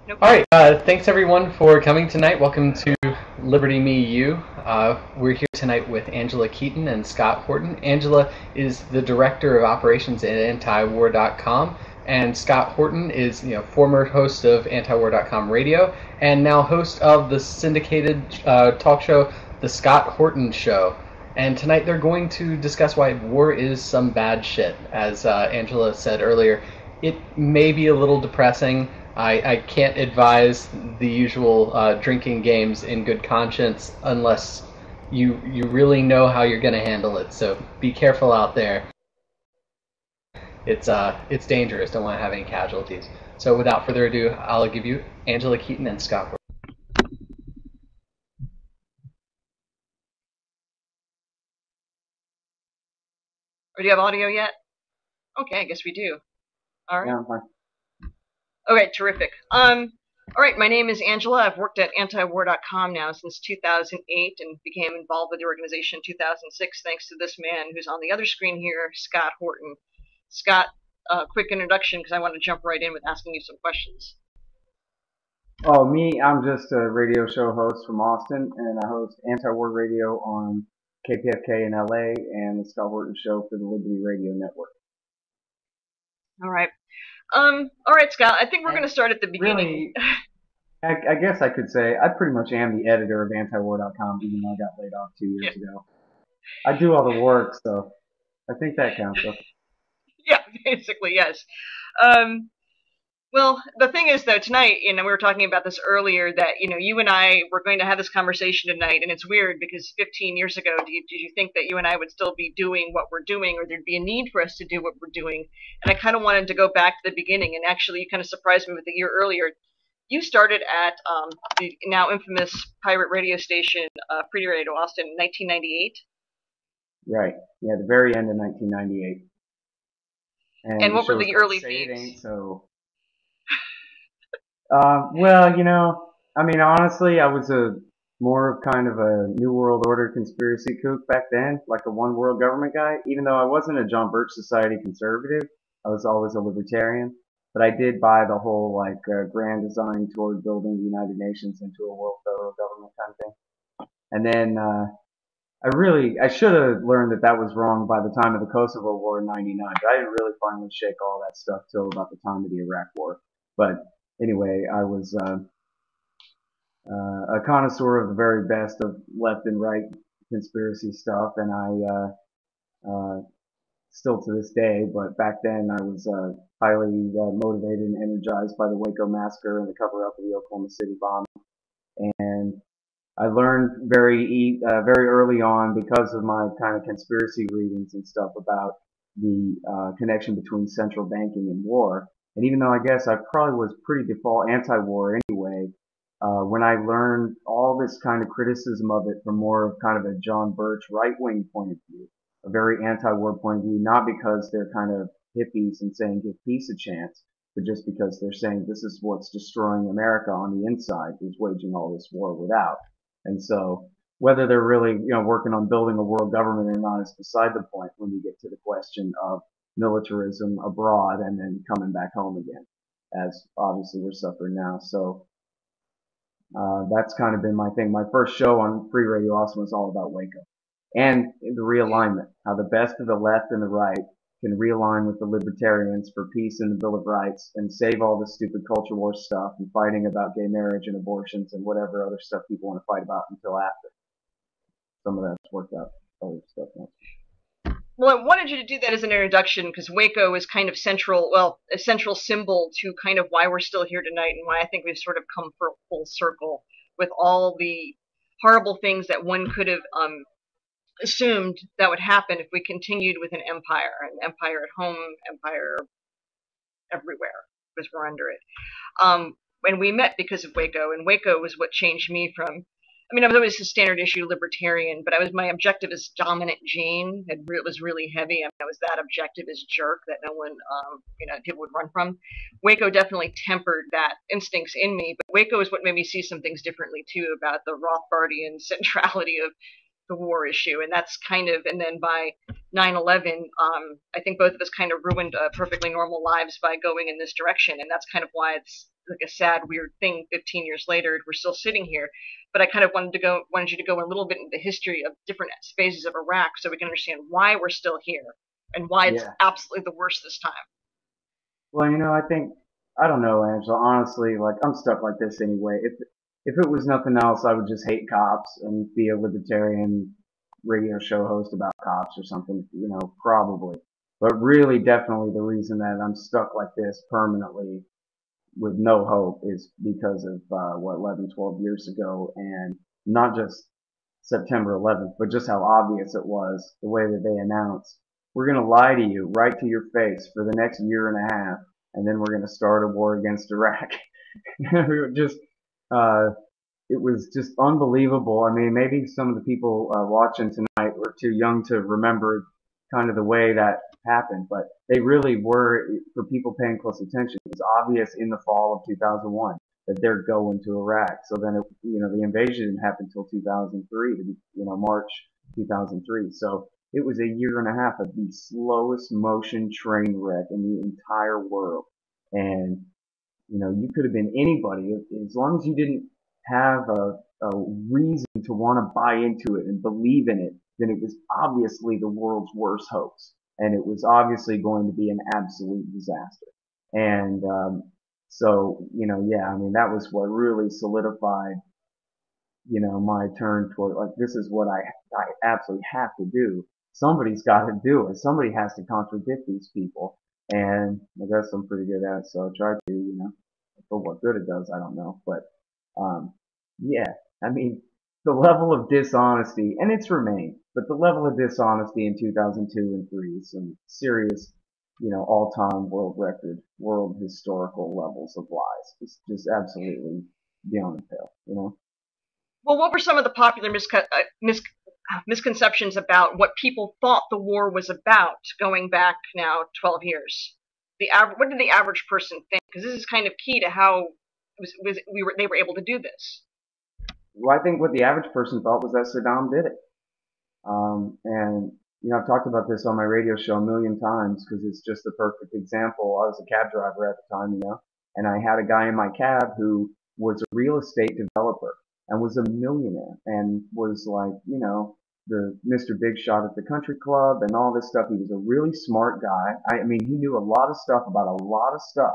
Nope. All right, thanks everyone for coming tonight. Welcome to Liberty.me U. We're here tonight with Angela Keaton and Scott Horton. Angela is the Director of Operations at Antiwar.com, and Scott Horton is former host of Antiwar.com radio and now host of the syndicated talk show, The Scott Horton Show. And tonight they're going to discuss why war is some bad shit. As Angela said earlier, it may be a little depressing. I can't advise the usual drinking games in good conscience unless you really know how you're going to handle it. So be careful out there. It's dangerous. Don't want to have any casualties. So without further ado, I'll give you Angela Keaton and Scott Horton. Do you have audio yet? Okay, I guess we do. All right. Yeah, I'm fine. Okay, terrific. All right, my name is Angela. I've worked at Antiwar.com now since 2008 and became involved with the organization in 2006 thanks to this man who's on the other screen here, Scott Horton. Scott, quick introduction because I want to jump right in with asking you some questions. Oh, me, I'm just a radio show host from Austin, and I host Antiwar Radio on KPFK in LA and the Scott Horton Show for the Liberty Radio Network. All right. All right, Scott, I think we're going to start at the beginning. Really, I guess I could say I pretty much am the editor of Antiwar.com, even though I got laid off 2 years ago. I do all the work, so I think that counts. Though. Yeah, basically, yes. Well, the thing is, though, tonight, we were talking about this earlier, that, you and I were going to have this conversation tonight, and it's weird because 15 years ago, did you think that you and I would still be doing what we're doing, or there'd be a need for us to do what we're doing? And I kind of wanted to go back to the beginning, and actually you kind of surprised me with the year earlier. You started at the now infamous pirate radio station, Free Radio Austin, in 1998? Right. Yeah, the very end of 1998. And what were the early themes? So... well, I mean, honestly, I was more of kind of a New World Order conspiracy kook back then, like a one world government guy. Even though I wasn't a John Birch Society conservative, I was always a libertarian. But I did buy the whole grand design toward building the United Nations into a world federal government kind of thing. And then I should have learned that was wrong by the time of the Kosovo War in '99. But I didn't really finally shake all that stuff till about the time of the Iraq War. But anyway, I was a connoisseur of the very best of left and right conspiracy stuff, and I still to this day, but back then I was highly motivated and energized by the Waco massacre and the cover-up of the Oklahoma City bomb. And I learned very early on, because of my kind of conspiracy readings and stuff, about the connection between central banking and war. And even though I guess I probably was pretty default anti-war anyway, when I learned all this kind of criticism of it from more of kind of a John Birch right-wing point of view, a very anti-war point of view, not because they're kind of hippies and saying give peace a chance, but just because they're saying this is what's destroying America on the inside, is waging all this war without. And so whether they're really working on building a world government or not is beside the point when you get to the question of militarism abroad and then coming back home again, as obviously we're suffering now. So that's kind of been my thing. My first show on Free Radio Austin was all about Waco and the realignment, how the best of the left and the right can realign with the libertarians for peace and the Bill of Rights and save all this stupid culture war stuff and fighting about gay marriage and abortions and whatever other stuff people want to fight about until after. Some of that's worked out, other stuff now. Well, I wanted you to do that as an introduction because Waco is kind of a central symbol to kind of why we're still here tonight and why I think we've sort of come full circle with all the horrible things that one could have assumed that would happen if we continued with an empire at home, empire everywhere, because we're under it. And we met because of Waco, and Waco was what changed me from, I was always a standard issue libertarian, but my objective as dominant Jane was really heavy. I was that objective as jerk that no one, people would run from. Waco definitely tempered that instincts in me, but Waco is what made me see some things differently too about the Rothbardian centrality of the war issue, and that's kind of, and then by 9/11, I think both of us kind of ruined perfectly normal lives by going in this direction, and that's kind of why it's like a sad, weird thing 15 years later. We're still sitting here. But I kind of wanted you to go a little bit into the history of different phases of Iraq so we can understand why we're still here and why it's Yeah. absolutely the worst this time. Well, I don't know, Angela. Honestly, like I'm stuck like this anyway. If it was nothing else, I would just hate cops and be a libertarian radio show host about cops or something, probably. But really, definitely the reason that I'm stuck like this permanently with no hope is because of, 11, 12 years ago, and not just September 11th, but just how obvious it was, the way that they announced, we're going to lie to you right to your face for the next year and a half, and then we're going to start a war against Iraq. just, uh, it was just unbelievable. I mean, maybe some of the people watching tonight were too young to remember kind of the way that happened, but they really were, for people paying close attention, it was obvious in the fall of 2001 that they're going to Iraq. So then, the invasion didn't happen until 2003, March 2003. So it was a year and a half of the slowest motion train wreck in the entire world. And, you could have been anybody, as long as you didn't have a reason to want to buy into it and believe in it, then it was obviously the world's worst hoax. And it was obviously going to be an absolute disaster. And, so, that was what really solidified, my turn toward, like, this is what I absolutely have to do. Somebody's got to do it. Somebody has to contradict these people. And I guess I'm pretty good at it, so I try to, for what good it does, I don't know. But, yeah, I mean, the level of dishonesty, and it's remained, but the level of dishonesty in 2002 and 3 is some serious, all-time world historical levels of lies. It's just absolutely beyond the pale. Well, what were some of the popular misconceptions about what people thought the war was about going back now 12 years? What did the average person think? Because this is kind of key to how they were able to do this. Well, I think what the average person thought was that Saddam did it. And, I've talked about this on my radio show a million times because it's just the perfect example. I was a cab driver at the time, and I had a guy in my cab who was a real estate developer and was a millionaire and was like, the Mr. Big Shot at the country club and all this stuff. He was a really smart guy. I mean, he knew a lot of stuff about a lot of stuff.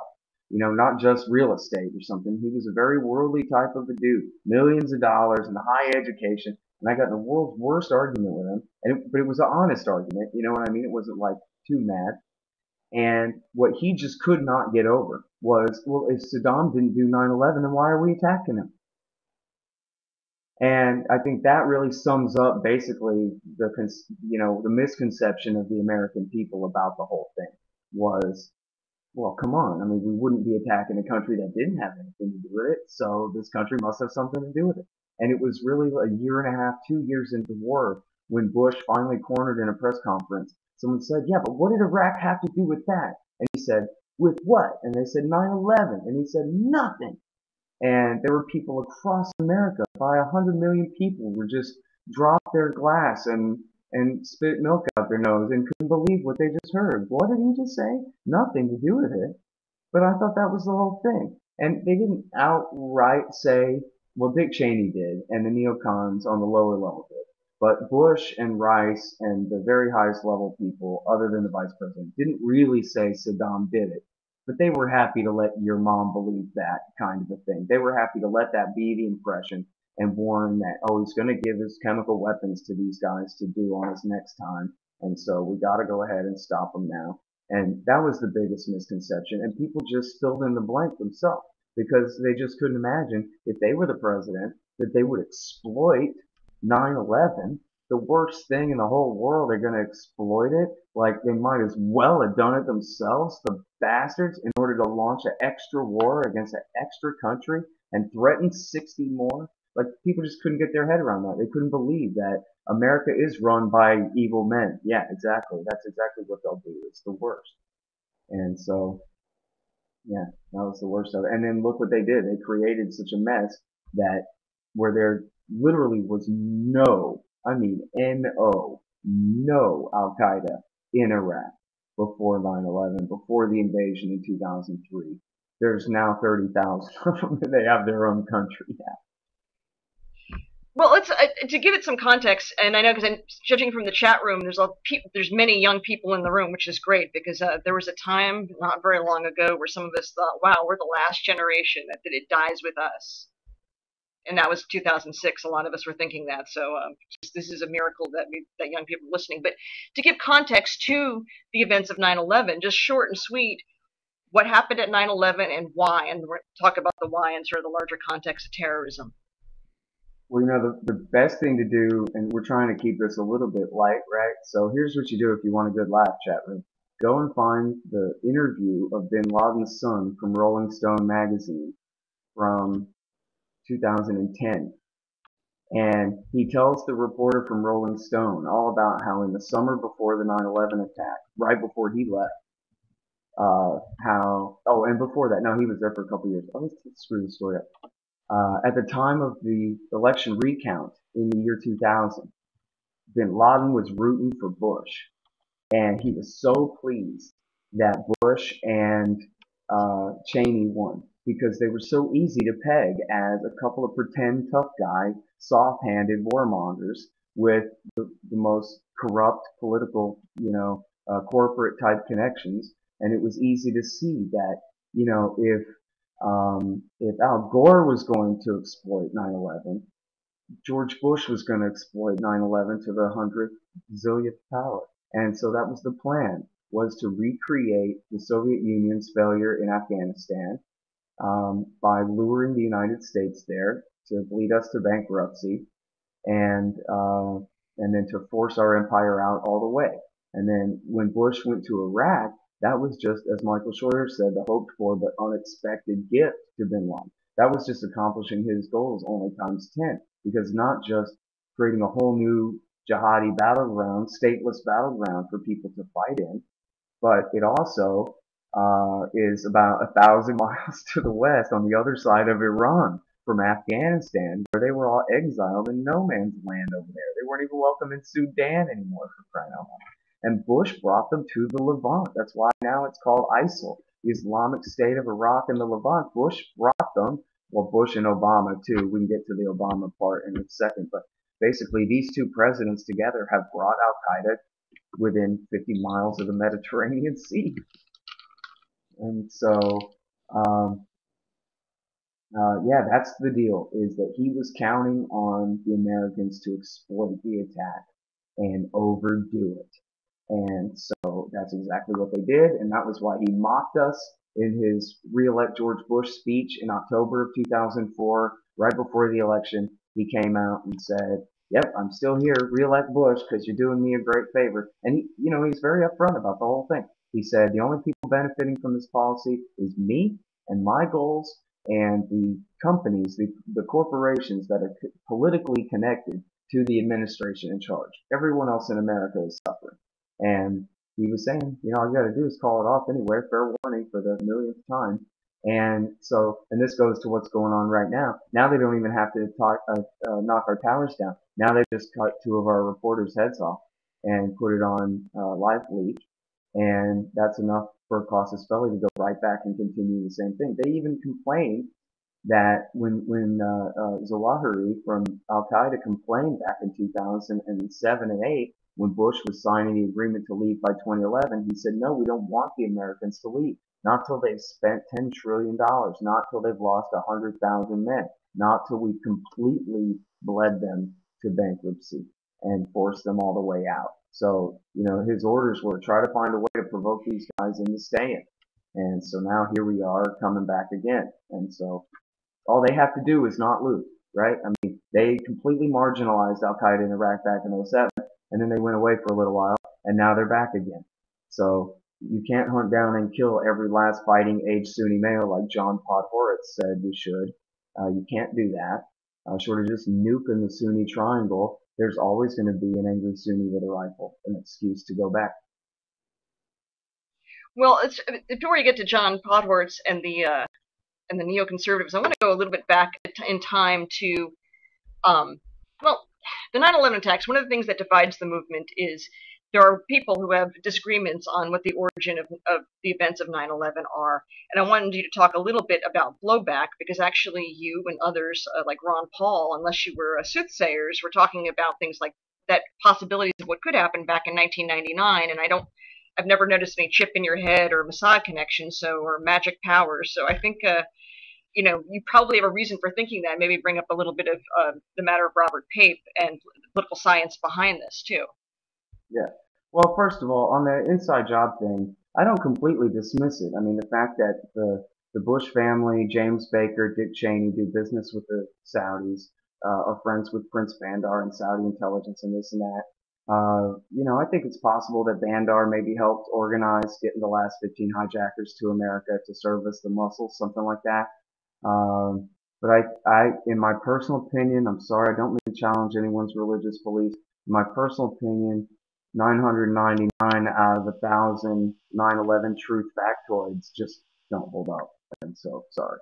Not just real estate or something. He was a very worldly type of a dude. Millions of dollars and a high education. And I got in the world's worst argument with him. But it was an honest argument. You know what I mean? It wasn't like too mad. And what he just could not get over was, well, if Saddam didn't do 9/11, then why are we attacking him? And I think that really sums up basically the misconception of the American people about the whole thing was, well, come on. I mean, we wouldn't be attacking a country that didn't have anything to do with it. So this country must have something to do with it. And it was really a year and a half, 2 years into the war when Bush finally cornered in a press conference. Someone said, yeah, but what did Iraq have to do with that? And he said, with what? And they said 9/11. And he said, nothing. And there were people across America, by 100 million people, were just dropped their glass and spit milk out their nose and couldn't believe what they just heard. What did he just say? Nothing to do with it. But I thought that was the whole thing. And they didn't outright say, well, Dick Cheney did, and the neocons on the lower level did. But Bush and Rice and the very highest level people, other than the vice president, didn't really say Saddam did it. But they were happy to let your mom believe that kind of a thing. They were happy to let that be the impression and warn that, oh, he's going to give his chemical weapons to these guys to do on us next time. And so we got to go ahead and stop them now. And that was the biggest misconception. And people just filled in the blank themselves because they just couldn't imagine if they were the president that they would exploit 9/11, the worst thing in the whole world. They're going to exploit it. Like they might as well have done it themselves, the bastards, in order to launch an extra war against an extra country and threaten 60 more. Like people just couldn't get their head around that. They couldn't believe that America is run by evil men. Yeah, exactly. That's exactly what they'll do. It's the worst. And so, yeah, that was the worst of it. And then look what they did. They created such a mess that where there literally was no, I mean N-O, no Al-Qaeda in Iraq before 9/11, before the invasion in 2003. there's now 30,000 of them. They have their own country now. Well, let's to give it some context, and I know because I'm judging from the chat room, there's many young people in the room, which is great because there was a time not very long ago where some of us thought, "Wow, we're the last generation that it dies with us," and that was 2006. A lot of us were thinking that. So this is a miracle that young people are listening. But to give context to the events of 9/11, just short and sweet, what happened at 9/11 and why, and we're going to talk about the why and sort of the larger context of terrorism. Well, the best thing to do, and we're trying to keep this a little bit light, right? So here's what you do if you want a good laugh, chat room. Go and find the interview of bin Laden's son from Rolling Stone magazine from 2010. And he tells the reporter from Rolling Stone all about how in the summer before the 9/11 attack, right before he left, and before that, no, he was there for a couple of years. Oh, let's screw the story up. At the time of the election recount in the year 2000, bin Laden was rooting for Bush, and he was so pleased that Bush and Cheney won because they were so easy to peg as a couple of pretend tough guys, soft-handed warmongers with the most corrupt political, corporate type connections, and it was easy to see that, if Al Gore was going to exploit 9/11, George Bush was going to exploit 9/11 to the 100th zillionth power. And so that was the plan, was to recreate the Soviet Union's failure in Afghanistan by luring the United States there to lead us to bankruptcy and then to force our empire out all the way. And then when Bush went to Iraq, that was just, as Michael Schroyer said, the hoped for but unexpected gift to bin Laden. That was just accomplishing his goals only times 10, because not just creating a whole new jihadi battleground, stateless battleground for people to fight in, but it also is about 1,000 miles to the west on the other side of Iran from Afghanistan, where they were all exiled in no man's land over there. They weren't even welcome in Sudan anymore, for crying out loud. And Bush brought them to the Levant. That's why now it's called ISIL, the Islamic State of Iraq and the Levant. Bush brought them. Well, Bush and Obama, too. We can get to the Obama part in a second. But basically, these two presidents together have brought al-Qaeda within 50 miles of the Mediterranean Sea. And so, that's the deal, is that he was counting on the Americans to exploit the attack and overdo it. And so that's exactly what they did, and that was why he mocked us in his re-elect George Bush speech in October of 2004, right before the election. He came out and said, "Yep, I'm still here, re-elect Bush, because you're doing me a great favor." And he's very upfront about the whole thing. He said, "The only people benefiting from this policy is me and my goals, and the companies, the corporations that are politically connected to the administration in charge. Everyone else in America is suffering." And he was saying, all you got to do is call it off anyway, fair warning for the millionth time. And so, and this goes to what's going on right now. Now they don't even have to knock our towers down. Now they just cut two of our reporters' heads off and put it on live leak. And that's enough for Casus-Belli to go right back and continue the same thing. They even complained that when Zawahiri from Al-Qaeda complained back in 2007 and 8, when Bush was signing the agreement to leave by 2011, he said, "No, we don't want the Americans to leave. Not till they've spent $10 trillion, not till they've lost 100,000 men, not till we've completely bled them to bankruptcy and forced them all the way out." So, his orders were try to find a way to provoke these guys into staying. And so now here we are coming back again. And so all they have to do is not lose, right? I mean, they completely marginalized Al-Qaeda in Iraq back in 2007. And then they went away for a little while, and now they're back again. So you can't hunt down and kill every last fighting age Sunni male like John Podhoretz said we should. You can't do that. Short of just nuking the Sunni triangle, there's always going to be an angry Sunni with a rifle, an excuse to go back. Well, before you get to John Podhoretz and the neoconservatives, I want to go a little bit back in time to, the 9/11 attacks. One of the things that divides the movement is there are people who have disagreements on what the origin of the events of 9/11 are. And I wanted you to talk a little bit about blowback, because actually you and others, like Ron Paul, unless you were soothsayers, were talking about things like that, possibilities of what could happen back in 1999. And I've never noticed any chip in your head or Mossad connection, or magic powers. So I think, you probably have a reason for thinking that. Maybe bring up a little bit of the matter of Robert Pape and political science behind this too. Yeah. Well, first of all, on the inside job thing, I don't completely dismiss it. I mean, the fact that the Bush family, James Baker, Dick Cheney, do business with the Saudis, are friends with Prince Bandar and Saudi intelligence and this and that. I think it's possible that Bandar maybe helped organize getting the last 15 hijackers to America to serve as the muscle, something like that. But in my personal opinion, I'm sorry, I don't mean to challenge anyone's religious beliefs. In my personal opinion, 999 out of 1,000 9/11 truth factoids just don't hold up. And so, sorry.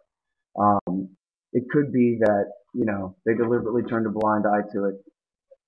It could be that, they deliberately turned a blind eye to it.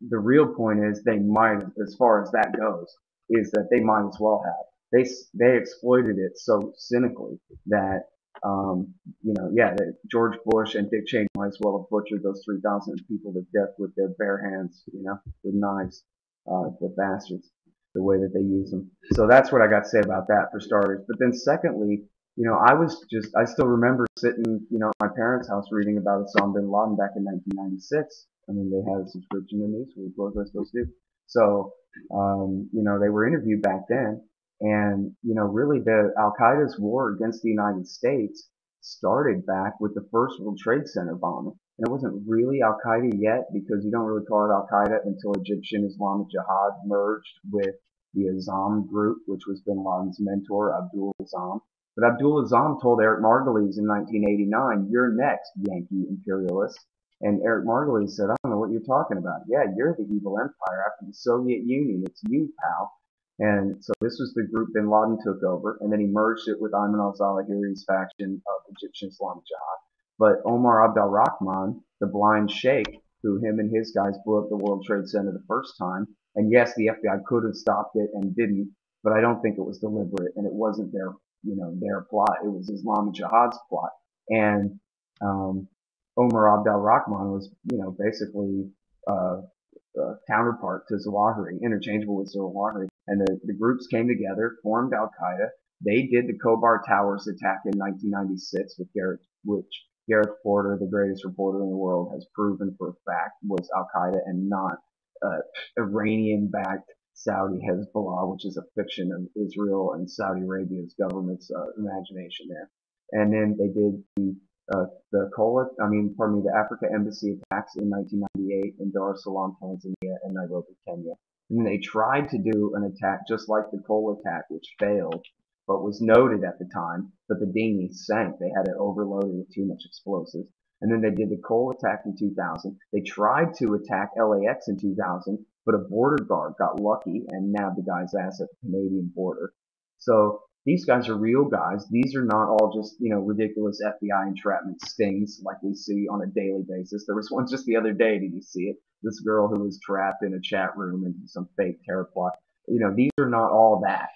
The real point is they might, as far as that goes, is that they might as well have. They exploited it so cynically that, that George Bush and Dick Cheney might as well have butchered those 3,000 people to death with their bare hands, with knives, the bastards, the way that they use them. So that's what I got to say about that for starters. But then secondly, I still remember sitting, at my parents' house reading about Osama bin Laden back in 1996. I mean, they had a subscription to Newsweek, what was I supposed to do? So, they were interviewed back then. And, really the Al-Qaeda's war against the United States started back with the first World Trade Center bombing. And it wasn't really Al-Qaeda yet, because you don't really call it Al-Qaeda until Egyptian Islamic Jihad merged with the Azam group, which was bin Laden's mentor, Abdul Azam. But Abdul Azam told Eric Margolyes in 1989, "You're next, Yankee imperialist." And Eric Margolyes said, "I don't know what you're talking about. Yeah, you're the evil empire after the Soviet Union. It's you, pal." And so this was the group bin Laden took over, and then he merged it with Ayman al-Zawahiri's faction of Egyptian Islamic Jihad. But Omar Abdel-Rahman, the blind sheikh, who him and his guys blew up the World Trade Center the first time, and yes, the FBI could have stopped it and didn't, but I don't think it was deliberate, and it wasn't their plot. It was Islamic Jihad's plot. And Omar Abdel-Rahman was, basically counterpart to Zawahiri, interchangeable with Zawahiri. And the groups came together, formed Al-Qaeda. They did the Khobar Towers attack in 1996 which Gareth Porter, the greatest reporter in the world, has proven for a fact was Al-Qaeda and not Iranian-backed Saudi Hezbollah, which is a fiction of Israel and Saudi Arabia's government's imagination there. And then they did the Africa Embassy attacks in 1998 in Dar es Salaam, Tanzania, and Nairobi, Kenya. And then they tried to do an attack just like the Cole attack, which failed, but was noted at the time, but the dinghy sank. They had it overloaded with too much explosives. And then they did the Cole attack in 2000. They tried to attack LAX in 2000, but a border guard got lucky and nabbed the guy's ass at the Canadian border. So these guys are real guys. These are not all just, ridiculous FBI entrapment stings like we see on a daily basis. There was one just the other day. Did you see it? This girl who was trapped in a chat room into some fake terror plot. These are not all that.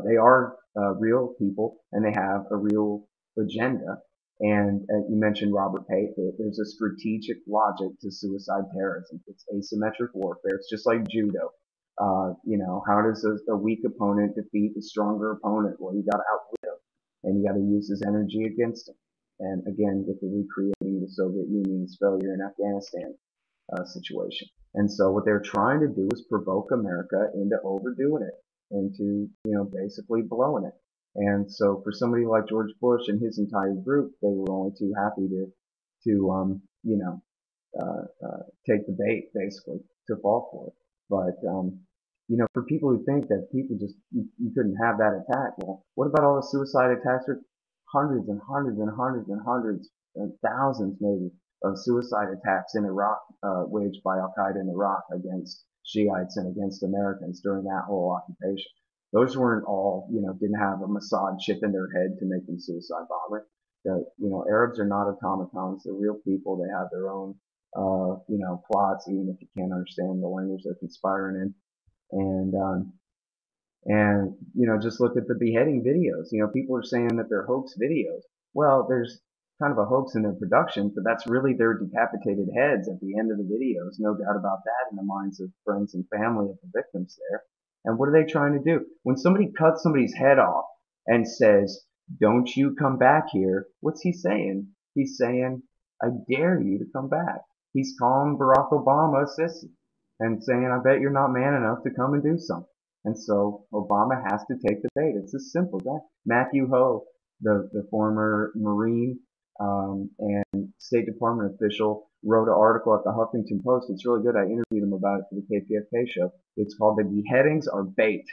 They are real people, and they have a real agenda. And you mentioned Robert Pape. There's a strategic logic to suicide terrorism. It's asymmetric warfare. It's just like judo. How does a weak opponent defeat a stronger opponent? Well, you got to outwit him, and you got to use his energy against him. And again, with the recreating the Soviet Union's failure in Afghanistan situation. And so what they're trying to do is provoke America into overdoing it, into basically blowing it. And so for somebody like George Bush and his entire group, they were only too happy to take the bait, basically, to fall for it. But, for people who think that people just, you couldn't have that attack, well, what about all the suicide attacks? Hundreds and hundreds and hundreds and hundreds and thousands, maybe, of suicide attacks in Iraq, waged by Al-Qaeda in Iraq against Shiites and against Americans during that whole occupation. Those weren't all, didn't have a Mossad chip in their head to make them suicide bombers. Arabs are not automatons. They're real people. They have their own, plots, even if you can't understand the language they're conspiring in. And just look at the beheading videos. People are saying that they're hoax videos. Well, there's kind of a hoax in their production, but that's really their decapitated heads at the end of the videos. No doubt about that in the minds of friends and family of the victims there. And what are they trying to do? When somebody cuts somebody's head off and says, "Don't you come back here," what's he saying? He's saying, "I dare you to come back." He's calling Barack Obama a sissy and saying, "I bet you're not man enough to come and do something." And so Obama has to take the bait. It's as simple as that. Matthew Ho, the former Marine and State Department official, wrote an article at the Huffington Post. It's really good. I interviewed him about it for the KPFK show. It's called "The Beheadings Are Bait."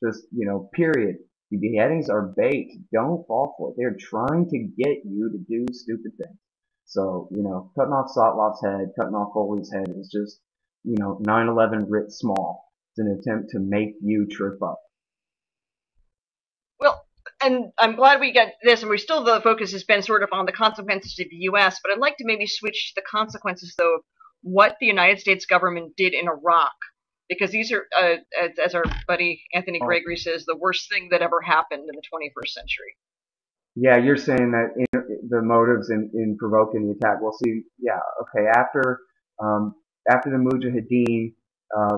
Just, period. The beheadings are bait. Don't fall for it. They're trying to get you to do stupid things. So, cutting off Sotlop's head, cutting off Foley's head is just, 9/11 writ small. It's an attempt to make you trip up. Well, and I'm glad we get this, and the focus has been sort of on the consequences of the U.S., but I'd like to maybe switch to the consequences, though, of what the United States government did in Iraq. Because these are, as our buddy Anthony Gregory says, the worst thing that ever happened in the 21st century. Yeah, you're saying that the motives in provoking the attack. Well, see, yeah, okay. After the Mujahideen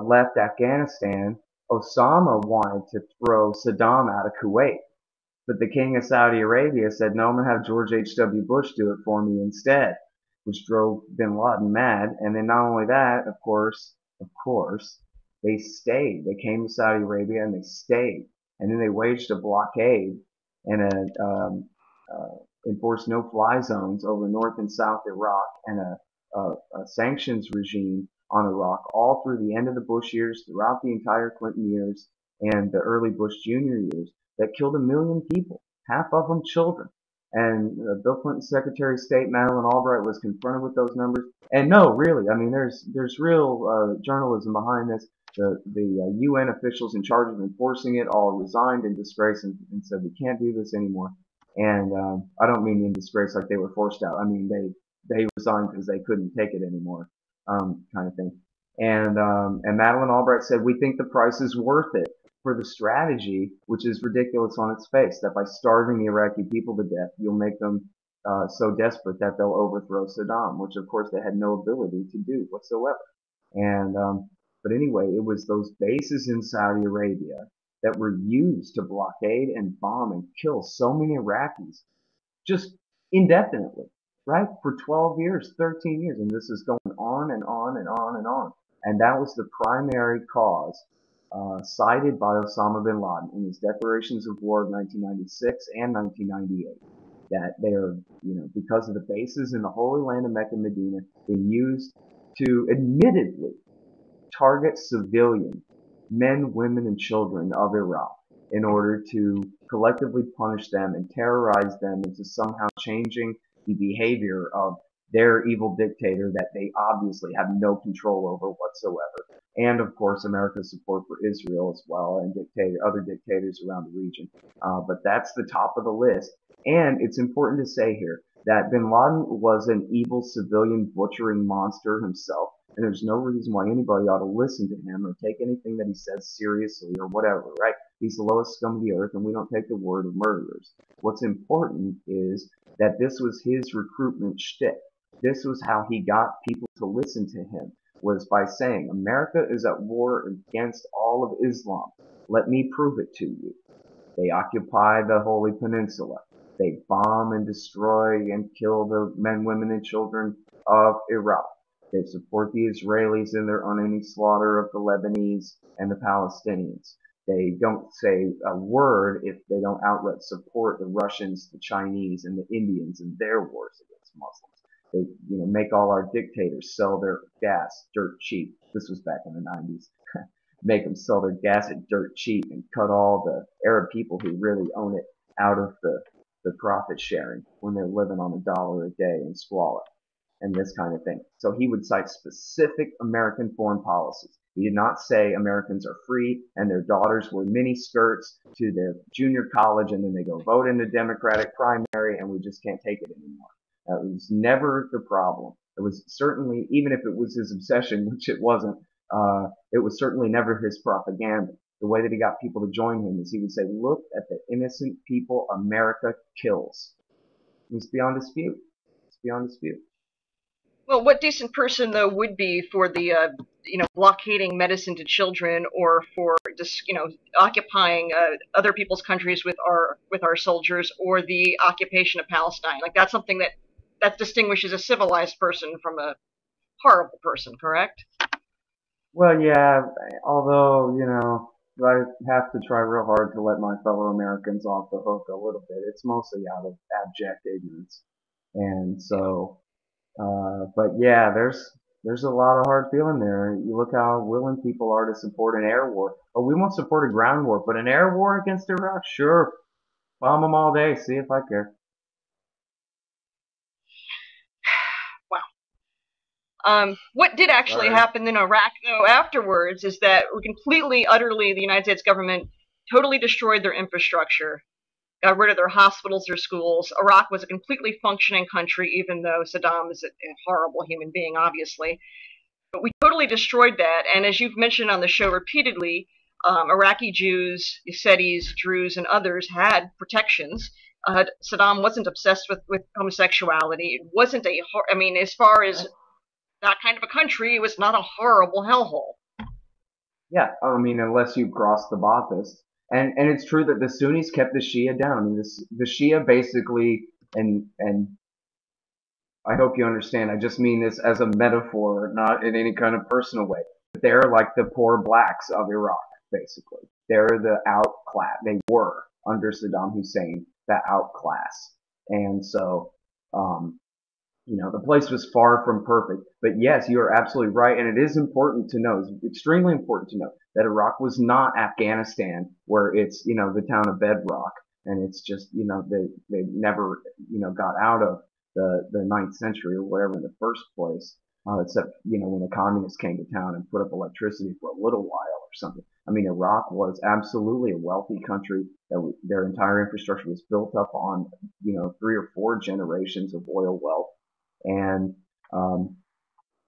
left Afghanistan, Osama wanted to throw Saddam out of Kuwait, but the King of Saudi Arabia said, "No, I'm gonna have George H.W. Bush do it for me instead," which drove Bin Laden mad. And then not only that, of course, they stayed. They came to Saudi Arabia and they stayed, and then they waged a blockade and enforced no-fly zones over North and South Iraq and a sanctions regime on Iraq all through the end of the Bush years, throughout the entire Clinton years, and the early Bush Jr. years, that killed 1 million people, half of them children. And Bill Clinton's Secretary of State, Madeleine Albright, was confronted with those numbers. And no, really, I mean, there's real journalism behind this. The UN officials in charge of enforcing it all resigned in disgrace and said, "We can't do this anymore." And I don't mean in disgrace like they were forced out. I mean they resigned because they couldn't take it anymore, kind of thing. And Madeleine Albright said, "We think the price is worth it for the strategy, which is ridiculous on its face, that by starving the Iraqi people to death, you'll make them so desperate that they'll overthrow Saddam," which of course they had no ability to do whatsoever. And but anyway, it was those bases in Saudi Arabia that were used to blockade and bomb and kill so many Iraqis just indefinitely, right? For 12 years, 13 years. And this is going on and on and on and on. And that was the primary cause cited by Osama bin Laden in his declarations of war of 1996 and 1998. That they are, because of the bases in the Holy Land of Mecca and Medina, being used to admittedly target civilian men, women, and children of Iraq in order to collectively punish them and terrorize them into somehow changing the behavior of their evil dictator that they obviously have no control over whatsoever. And of course, America's support for Israel as well and other dictators around the region. But that's the top of the list. And it's important to say here that bin Laden was an evil civilian butchering monster himself. And there's no reason why anybody ought to listen to him or take anything that he says seriously or whatever, right? He's the lowest scum of the earth, and we don't take the word of murderers. What's important is that this was his recruitment shtick. This was how he got people to listen to him, was by saying, "America is at war against all of Islam. Let me prove it to you." They occupy the Holy Peninsula. They bomb and destroy and kill the men, women, and children of Iraq. They support the Israelis in their unending slaughter of the Lebanese and the Palestinians. They don't say a word if they don't outright support the Russians, the Chinese, and the Indians in their wars against Muslims. They, make all our dictators sell their gas dirt cheap. This was back in the 90s. Make them sell their gas at dirt cheap and cut all the Arab people who really own it out of the profit sharing when they're living on $1 a day in squalor and this kind of thing. So he would cite specific American foreign policies. He did not say Americans are free and their daughters wear mini skirts to their junior college and then they go vote in the Democratic primary and we just can't take it anymore. That was never the problem. It was certainly, even if it was his obsession, which it wasn't it was certainly never his propaganda. The way that he got people to join him is he would say, look at the innocent people America kills. It's beyond dispute. It's beyond dispute. Well, what decent person, though, would be for the, blockading medicine to children, or for just, occupying other people's countries with our soldiers, or the occupation of Palestine? Like, that's something that distinguishes a civilized person from a horrible person, correct? Well, yeah, although, I have to try real hard to let my fellow Americans off the hook a little bit. It's mostly out of abject ignorance. And so, but yeah, there's a lot of hard feeling there. You look how willing people are to support an air war. Oh, we won't support a ground war, but an air war against Iraq? Sure. Bomb them all day. See if I care. Wow. What did actually happen in Iraq, though, afterwards is that completely, utterly, the United States government totally destroyed their infrastructure, got rid of their hospitals, their schools. Iraq was a completely functioning country, even though Saddam is a horrible human being, obviously. But we totally destroyed that, and as you've mentioned on the show repeatedly, Iraqi Jews, Yazidis, Druze, and others had protections. Saddam wasn't obsessed with homosexuality. It wasn't as far as that kind of a country, it was not a horrible hellhole. Yeah, unless you cross the Ba'athists. And it's true that the Sunnis kept the Shia down. The Shia basically, and I hope you understand, I just mean this as a metaphor, not in any kind of personal way. But they're like the poor blacks of Iraq, basically. They're the outclass. They were, under Saddam Hussein, the outclass. And so, the place was far from perfect. But yes, you are absolutely right. And it is important to know, it's extremely important to know, that Iraq was not Afghanistan, where it's, the town of Bedrock. And it's just, they never, got out of the 9th century or whatever in the first place, except, when the communists came to town and put up electricity for a little while or something. Iraq was absolutely a wealthy country that their entire infrastructure was built up on, 3 or 4 generations of oil wealth. And,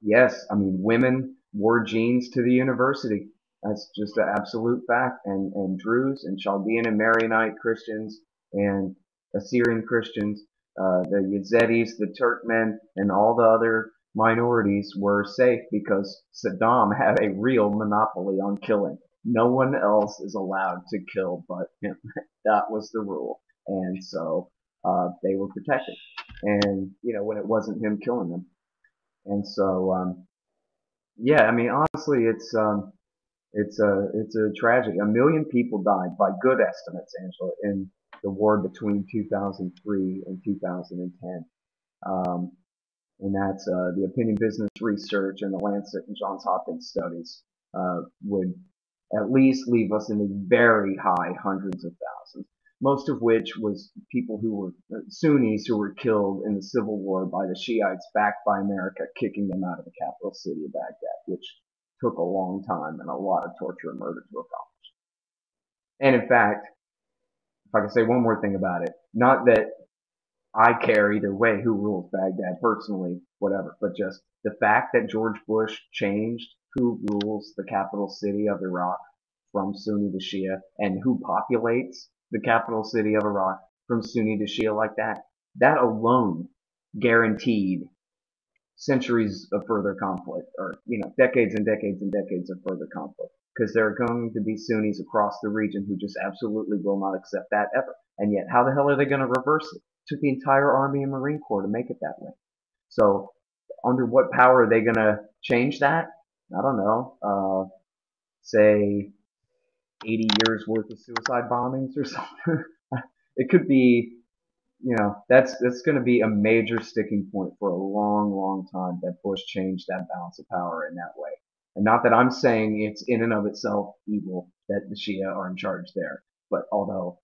yes, women wore jeans to the university. That's just an absolute fact. And Druze and Chaldean and Maronite Christians and Assyrian Christians, the Yazidis, the Turkmen, and all the other minorities were safe because Saddam had a real monopoly on killing. No one else is allowed to kill but him. That was the rule. And so, they were protected. And, when it wasn't him killing them. And so, honestly, it's a tragedy. 1 million people died by good estimates, Angela, in the war between 2003 and 2010. And that's, the Opinion Business Research and the Lancet and Johns Hopkins studies, would at least leave us in the very high hundreds of thousands. Most of which was people who were Sunnis who were killed in the Civil War by the Shiites backed by America, kicking them out of the capital city of Baghdad, which took a long time and a lot of torture and murder to accomplish. And in fact, if I can say one more thing about it, not that I care either way who rules Baghdad personally, whatever, but just the fact that George Bush changed who rules the capital city of Iraq from Sunni to Shia and who populates the capital city of Iraq from Sunni to Shia like that, that alone guaranteed centuries of further conflict, or, decades and decades and decades of further conflict. Because there are going to be Sunnis across the region who just absolutely will not accept that ever. And yet, how the hell are they going to reverse it? It took the entire Army and Marine Corps to make it that way. So, under what power are they going to change that? I don't know. Say 80 years worth of suicide bombings or something. It could be, that's going to be a major sticking point for a long, long time that Bush changed that balance of power in that way. And not that I'm saying it's in and of itself evil that the Shia are in charge there, but although,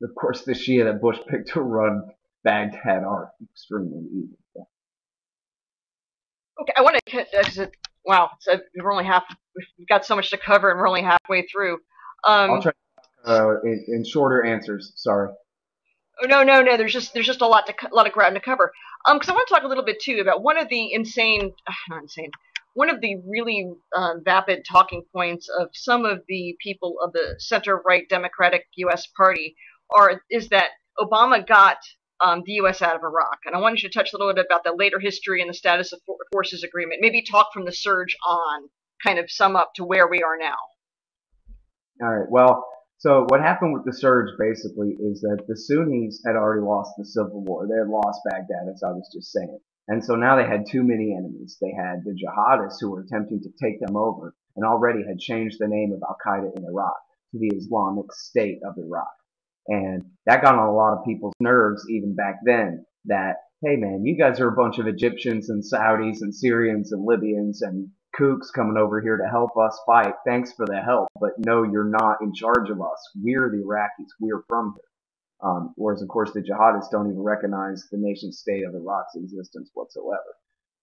of course, the Shia that Bush picked to run Baghdad are extremely evil. Yeah. Okay, I want to, wow, so we've got so much to cover and we're only halfway through. I'll try in shorter answers. Sorry. Oh, no. There's just a lot of ground to cover. Because I want to talk a little bit too about one of the one of the really vapid talking points of some of the people of the center-right Democratic U.S. Party is that Obama got the U.S. out of Iraq. And I wanted you to touch a little bit about the later history and the status of forces agreement. Maybe talk from the surge on, kind of sum up to where we are now. All right. Well, so what happened with the surge basically is that the Sunnis had already lost the civil war. They had lost Baghdad, as I was just saying. And so now they had too many enemies. They had the jihadists who were attempting to take them over and already had changed the name of Al-Qaeda in Iraq to the Islamic State of Iraq. And that got on a lot of people's nerves even back then that, hey man, you guys are a bunch of Egyptians and Saudis and Syrians and Libyans and kooks coming over here to help us fight. Thanks for the help, but no, you're not in charge of us. We're the Iraqis. We're from here. Whereas, of course, the jihadists don't even recognize the nation state of Iraq's existence whatsoever.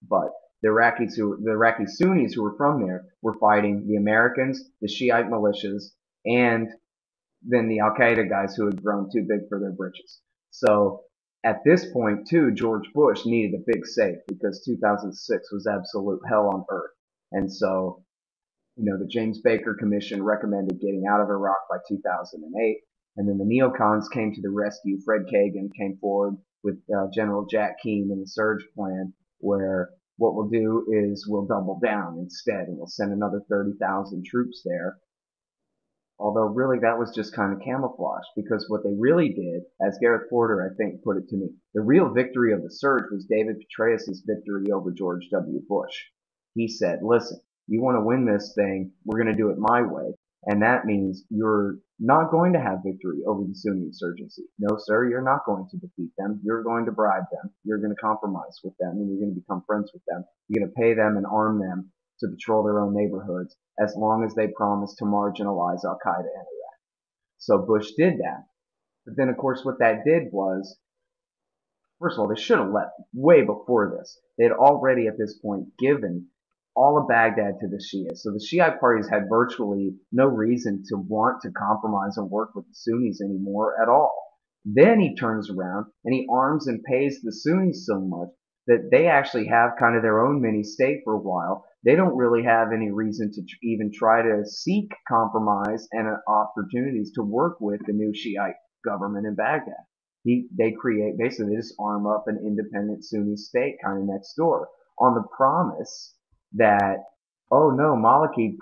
But the Iraqi Sunnis who were from there were fighting the Americans, the Shiite militias, and then the Al-Qaeda guys who had grown too big for their britches. So at this point, too, George Bush needed a big save because 2006 was absolute hell on earth. And so, the James Baker Commission recommended getting out of Iraq by 2008. And then the neocons came to the rescue. Fred Kagan came forward with General Jack Keane and the surge plan, where what we'll do is we'll double down instead, and we'll send another 30,000 troops there. Although really that was just kind of camouflage, because what they really did, as Gareth Porter I think put it to me, the real victory of the surge was David Petraeus' victory over George W. Bush. He said, listen, you want to win this thing, we're going to do it my way. And that means you're not going to have victory over the Sunni insurgency. No, sir, you're not going to defeat them. You're going to bribe them. You're going to compromise with them, and you're going to become friends with them. You're going to pay them and arm them to patrol their own neighborhoods as long as they promise to marginalize Al-Qaeda in Iraq. So Bush did that. But then, of course, what that did was, first of all, they should have left way before this. They had already at this point given all of Baghdad to the Shia. So the Shiite parties had virtually no reason to want to compromise and work with the Sunnis anymore at all. Then he turns around and he arms and pays the Sunnis so much that they actually have kind of their own mini state for a while. They don't really have any reason to even try to seek compromise and opportunities to work with the new Shiite government in Baghdad. They create, basically they just arm up an independent Sunni state kind of next door on the promise that, oh no, Maliki,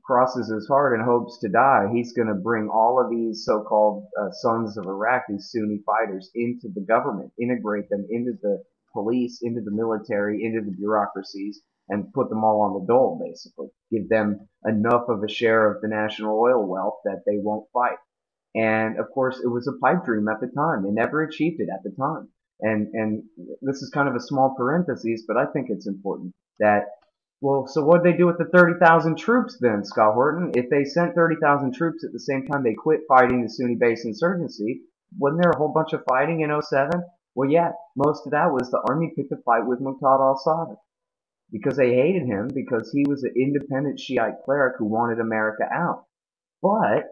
crosses his heart and hopes to die. He's going to bring all of these so-called sons of Iraq, these Sunni fighters, into the government, integrate them into the police, into the military, into the bureaucracies, and put them all on the dole, basically. Give them enough of a share of the national oil wealth that they won't fight. And of course, it was a pipe dream at the time. They never achieved it at the time. And this is kind of a small parenthesis, but I think it's important that, well, so what did they do with the 30,000 troops then, Scott Horton? If they sent 30,000 troops at the same time they quit fighting the Sunni-based insurgency, wasn't there a whole bunch of fighting in 07? Well, yeah, most of that was the army picked a fight with Muqtada al-Sadr because they hated him because he was an independent Shiite cleric who wanted America out. But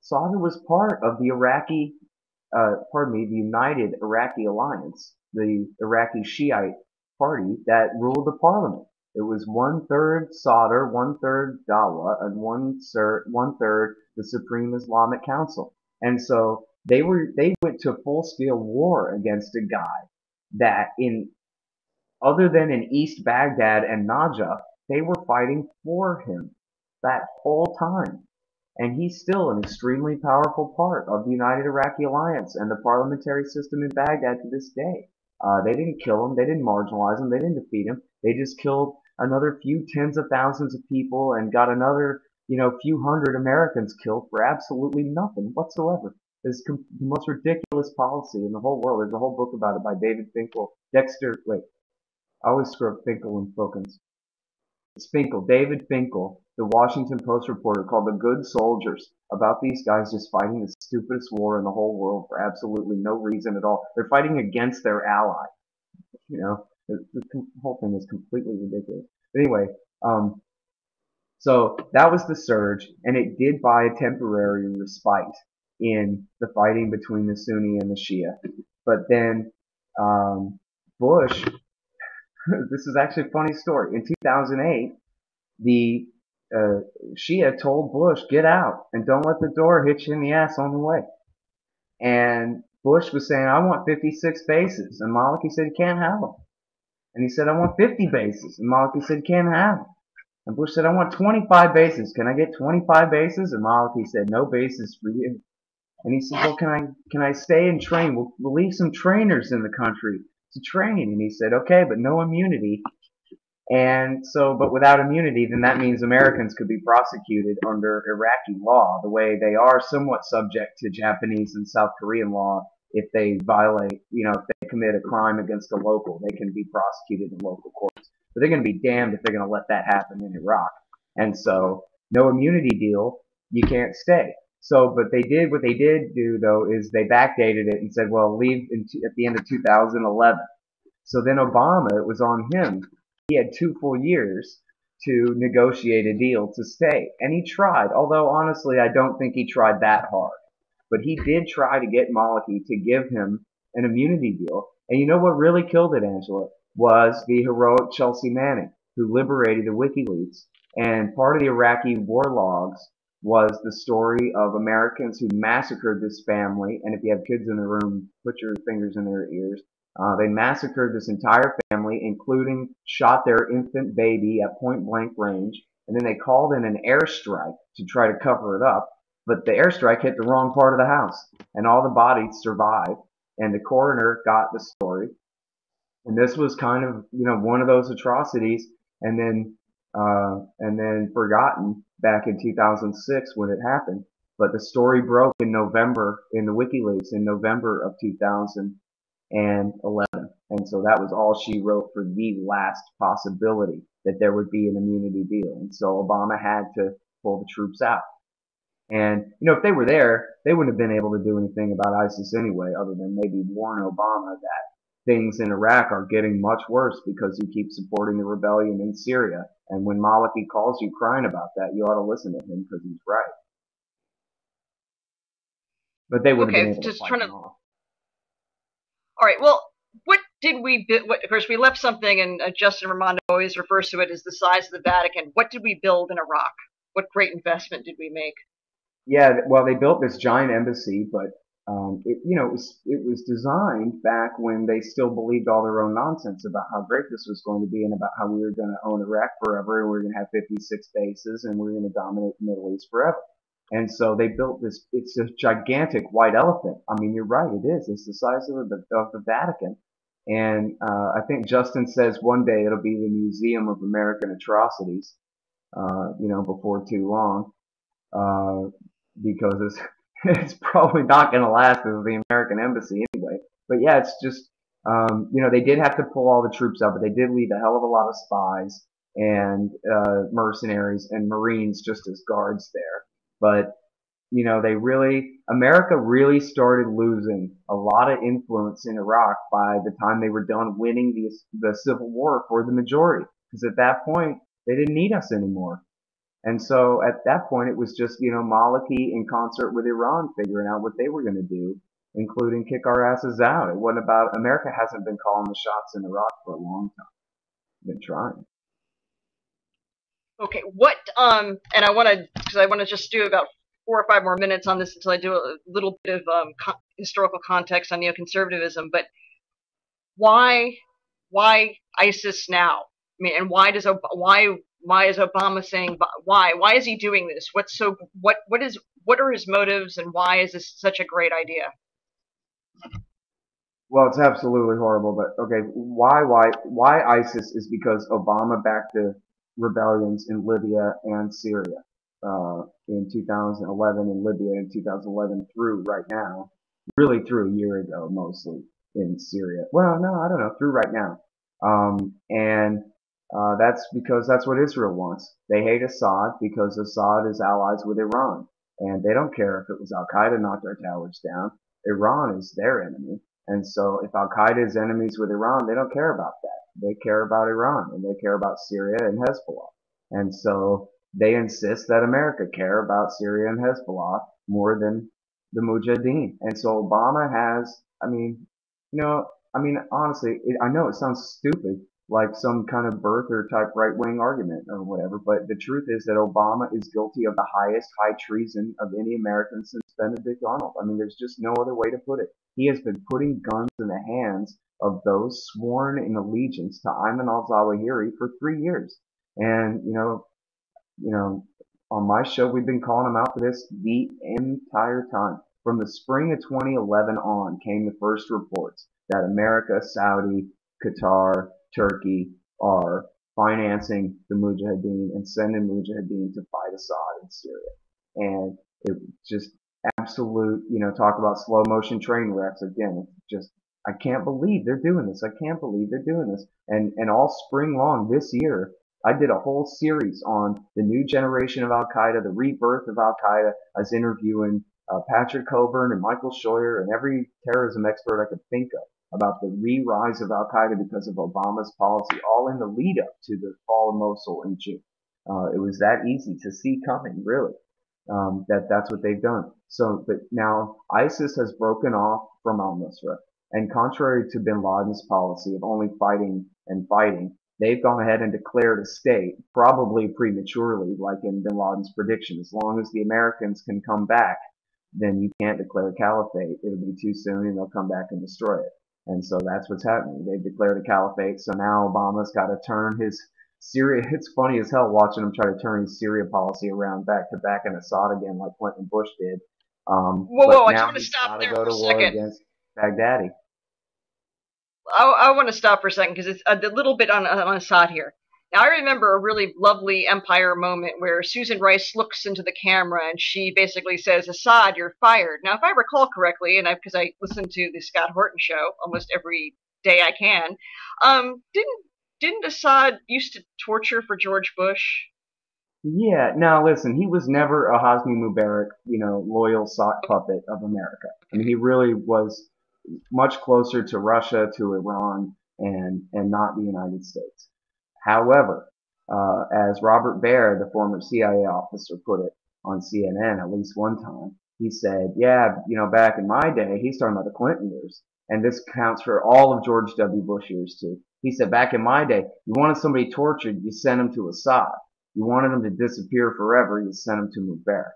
Sadr was part of the the United Iraqi Alliance, the Iraqi Shiite party that ruled the parliament. It was 1/3 Sadr, 1/3 Dawa, and 1/3 the Supreme Islamic Council. And so they went to full-scale war against a guy that other than in East Baghdad and Najaf, they were fighting for him that whole time. And he's still an extremely powerful part of the United Iraqi Alliance and the parliamentary system in Baghdad to this day. They didn't kill him, they didn't marginalize him, they didn't defeat him. They just killed another few tens of thousands of people and got another, few hundred Americans killed for absolutely nothing whatsoever. It's the most ridiculous policy in the whole world. There's a whole book about it by David Finkel. I always screw up Finkel and Filkins. It's Finkel, David Finkel, the Washington Post reporter, called The Good Soldiers, about these guys just fighting the stupidest war in the whole world for absolutely no reason at all. They're fighting against their ally. The whole thing is completely ridiculous. But anyway, so that was the surge, and it did buy a temporary respite in the fighting between the Sunni and the Shia. But then Bush this is actually a funny story. In 2008, the Shia told Bush, get out and don't let the door hit you in the ass on the way. And Bush was saying, I want 56 bases. And Maliki said, you can't have them. And he said, I want 50 bases. And Maliki said, you can't have them. And Bush said, I want 25 bases. Can I get 25 bases? And Maliki said, no bases for you. And he said, well, can I stay and train? We'll leave some trainers in the country to train. And he said, okay, but no immunity. And so, but without immunity, then that means Americans could be prosecuted under Iraqi law, the way they are somewhat subject to Japanese and South Korean law. If they violate, if they commit a crime against a local, they can be prosecuted in local courts. But they're going to be damned if they're going to let that happen in Iraq. And so, no immunity deal, you can't stay. So, but what they did do though, is they backdated it and said, well, leave at the end of 2011. So then Obama, it was on him. He had 2 full years to negotiate a deal to stay. And he tried, although honestly, I don't think he tried that hard. But he did try to get Maliki to give him an immunity deal. And you know what really killed it, Angela, was the heroic Chelsea Manning, who liberated the WikiLeaks. And part of the Iraqi war logs was the story of Americans who massacred this family. And if you have kids in the room, put your fingers in their ears. They massacred this entire family, including shot their infant baby at point blank range. And then they called in an airstrike to try to cover it up. But the airstrike hit the wrong part of the house, and all the bodies survived. And the coroner got the story. And this was kind of, one of those atrocities, and then forgotten back in 2006 when it happened. But the story broke in November in the WikiLeaks in November of 2011. And so that was all she wrote for the last possibility that there would be an immunity deal. And so Obama had to pull the troops out. And, if they were there, they wouldn't have been able to do anything about ISIS anyway, other than maybe warn Obama that things in Iraq are getting much worse because you keep supporting the rebellion in Syria. And when Maliki calls you crying about that, you ought to listen to him because he's right. But they wouldn't have been able to fight him off. All right, well, what did we build? Of course, we left something, and Justin Raimondo always refers to it as the size of the Vatican. What did we build in Iraq? What great investment did we make? Yeah, well, they built this giant embassy, but it was designed back when they still believed all their own nonsense about how great this was going to be and about how we were going to own Iraq forever and we were going to have 56 bases and we were going to dominate the Middle East forever. And so they built this. It's a gigantic white elephant. I mean, you're right, it is. It's the size of the Vatican. And I think Justin says one day it'll be the Museum of American Atrocities. Before too long. Because it's probably not going to last as the American embassy anyway. But yeah, it's just, they did have to pull all the troops out, but they did leave a hell of a lot of spies and mercenaries and Marines just as guards there. But, America really started losing a lot of influence in Iraq by the time they were done winning the Civil War for the majority. Because at that point, they didn't need us anymore. And so at that point, it was just, Maliki in concert with Iran figuring out what they were going to do, including kick our asses out. It wasn't about, America hasn't been calling the shots in Iraq for a long time. Been trying. Okay, and I want to just do about 4 or 5 more minutes on this until I do a little bit of historical context on neoconservatism. But why ISIS now? I mean, and why is Obama saying why? Why is he doing this? What are his motives, and why is this such a great idea? Well, it's absolutely horrible, but okay, why ISIS is because Obama backed the rebellions in Libya and Syria in 2011, in Libya in 2011 through right now, really through a year ago mostly in Syria. Well, no, I don't know, through right now. That's because that's what Israel wants. They hate Assad because Assad is allies with Iran. And they don't care if it was Al-Qaeda knocked our towers down. Iran is their enemy. And so if Al-Qaeda is enemies with Iran, they don't care about that. They care about Iran and they care about Syria and Hezbollah. And so they insist that America care about Syria and Hezbollah more than the Mujahideen. And so Obama has, honestly, I know it sounds stupid. like some kind of birther type right-wing argument or whatever. But the truth is that Obama is guilty of the highest high treason of any American since Benedict Arnold. I mean, there's just no other way to put it. He has been putting guns in the hands of those sworn in allegiance to Ayman al-Zawahiri for 3 years. And, on my show, we've been calling him out for this the entire time. From the spring of 2011 on came the first reports that America, Saudi, Qatar, Turkey are financing the Mujahideen and sending Mujahideen to fight Assad in Syria. And it just absolute, talk about slow motion train wrecks again. It's just, I can't believe they're doing this. I can't believe they're doing this. And all spring long this year, I did a whole series on the new generation of Al-Qaeda, the rebirth of Al-Qaeda. I was interviewing Patrick Coburn and Michael Scheuer and every terrorism expert I could think of about the re-rise of Al-Qaeda because of Obama's policy, all in the lead up to the fall of Mosul in June. It was that easy to see coming, really, that's what they've done. So, but now ISIS has broken off from al-Nusra, and contrary to bin Laden's policy of only fighting and fighting, they've gone ahead and declared a state, probably prematurely, like in bin Laden's prediction. As long as the Americans can come back, then you can't declare a caliphate. It'll be too soon and they'll come back and destroy it. And so that's what's happening. They've declared a caliphate. So now Obama's got to turn his Syria. It's funny as hell watching him try to turn his Syria policy around back to back in Assad again, like Clinton Bush did. Whoa, I just want to stop there for a second. Against Baghdadi. I want to stop for a second because it's a little bit on Assad here. Now, I remember a really lovely Empire moment where Susan Rice looks into the camera and she basically says, "Assad, you're fired." Now, if I recall correctly, and because I listen to the Scott Horton Show almost every day I can, didn't Assad used to torture for George Bush? Yeah. Now, listen, he was never a Hosni Mubarak, loyal sock puppet of America. I mean, he really was much closer to Russia, to Iran, and not the United States. However, as Robert Baer, the former CIA officer, put it on CNN at least one time, he said, yeah, back in my day, he's talking about the Clinton years, and this counts for all of George W. Bush years too. He said, back in my day, you wanted somebody tortured, you sent him to Assad. You wanted him to disappear forever, you sent him to Mubarak.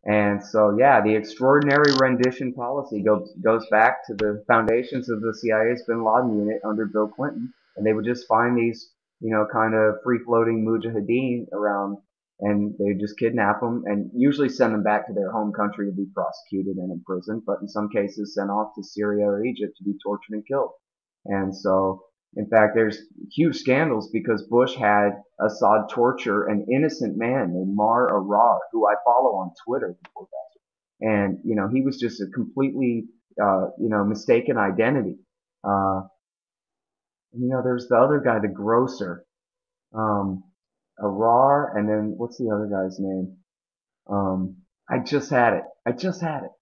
And so, yeah, the extraordinary rendition policy goes back to the foundations of the CIA's bin Laden unit under Bill Clinton. And they would just find these, kind of free-floating mujahideen around, and they would just kidnap them and usually send them back to their home country to be prosecuted and imprisoned, but in some cases sent off to Syria or Egypt to be tortured and killed. And so, in fact, there's huge scandals because Bush had Assad torture an innocent man named Mar Arar, who I follow on Twitter. And, he was just a completely, mistaken identity. There's the other guy, the grocer, Arar, and then what's the other guy's name? I just had it.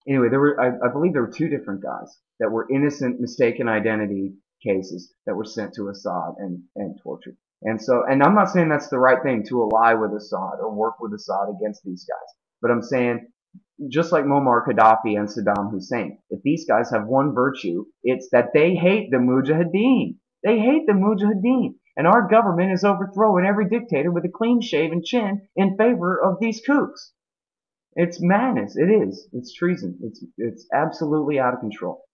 Anyway, I believe there were two different guys that were innocent, mistaken identity cases that were sent to Assad and tortured. And so, and I'm not saying that's the right thing to ally with Assad or work with Assad against these guys, but I'm saying, just like Muammar Gaddafi and Saddam Hussein, if these guys have one virtue, it's that they hate the Mujahideen. They hate the Mujahideen. And our government is overthrowing every dictator with a clean-shaven chin in favor of these kooks. It's madness. It is. It's treason. It's absolutely out of control.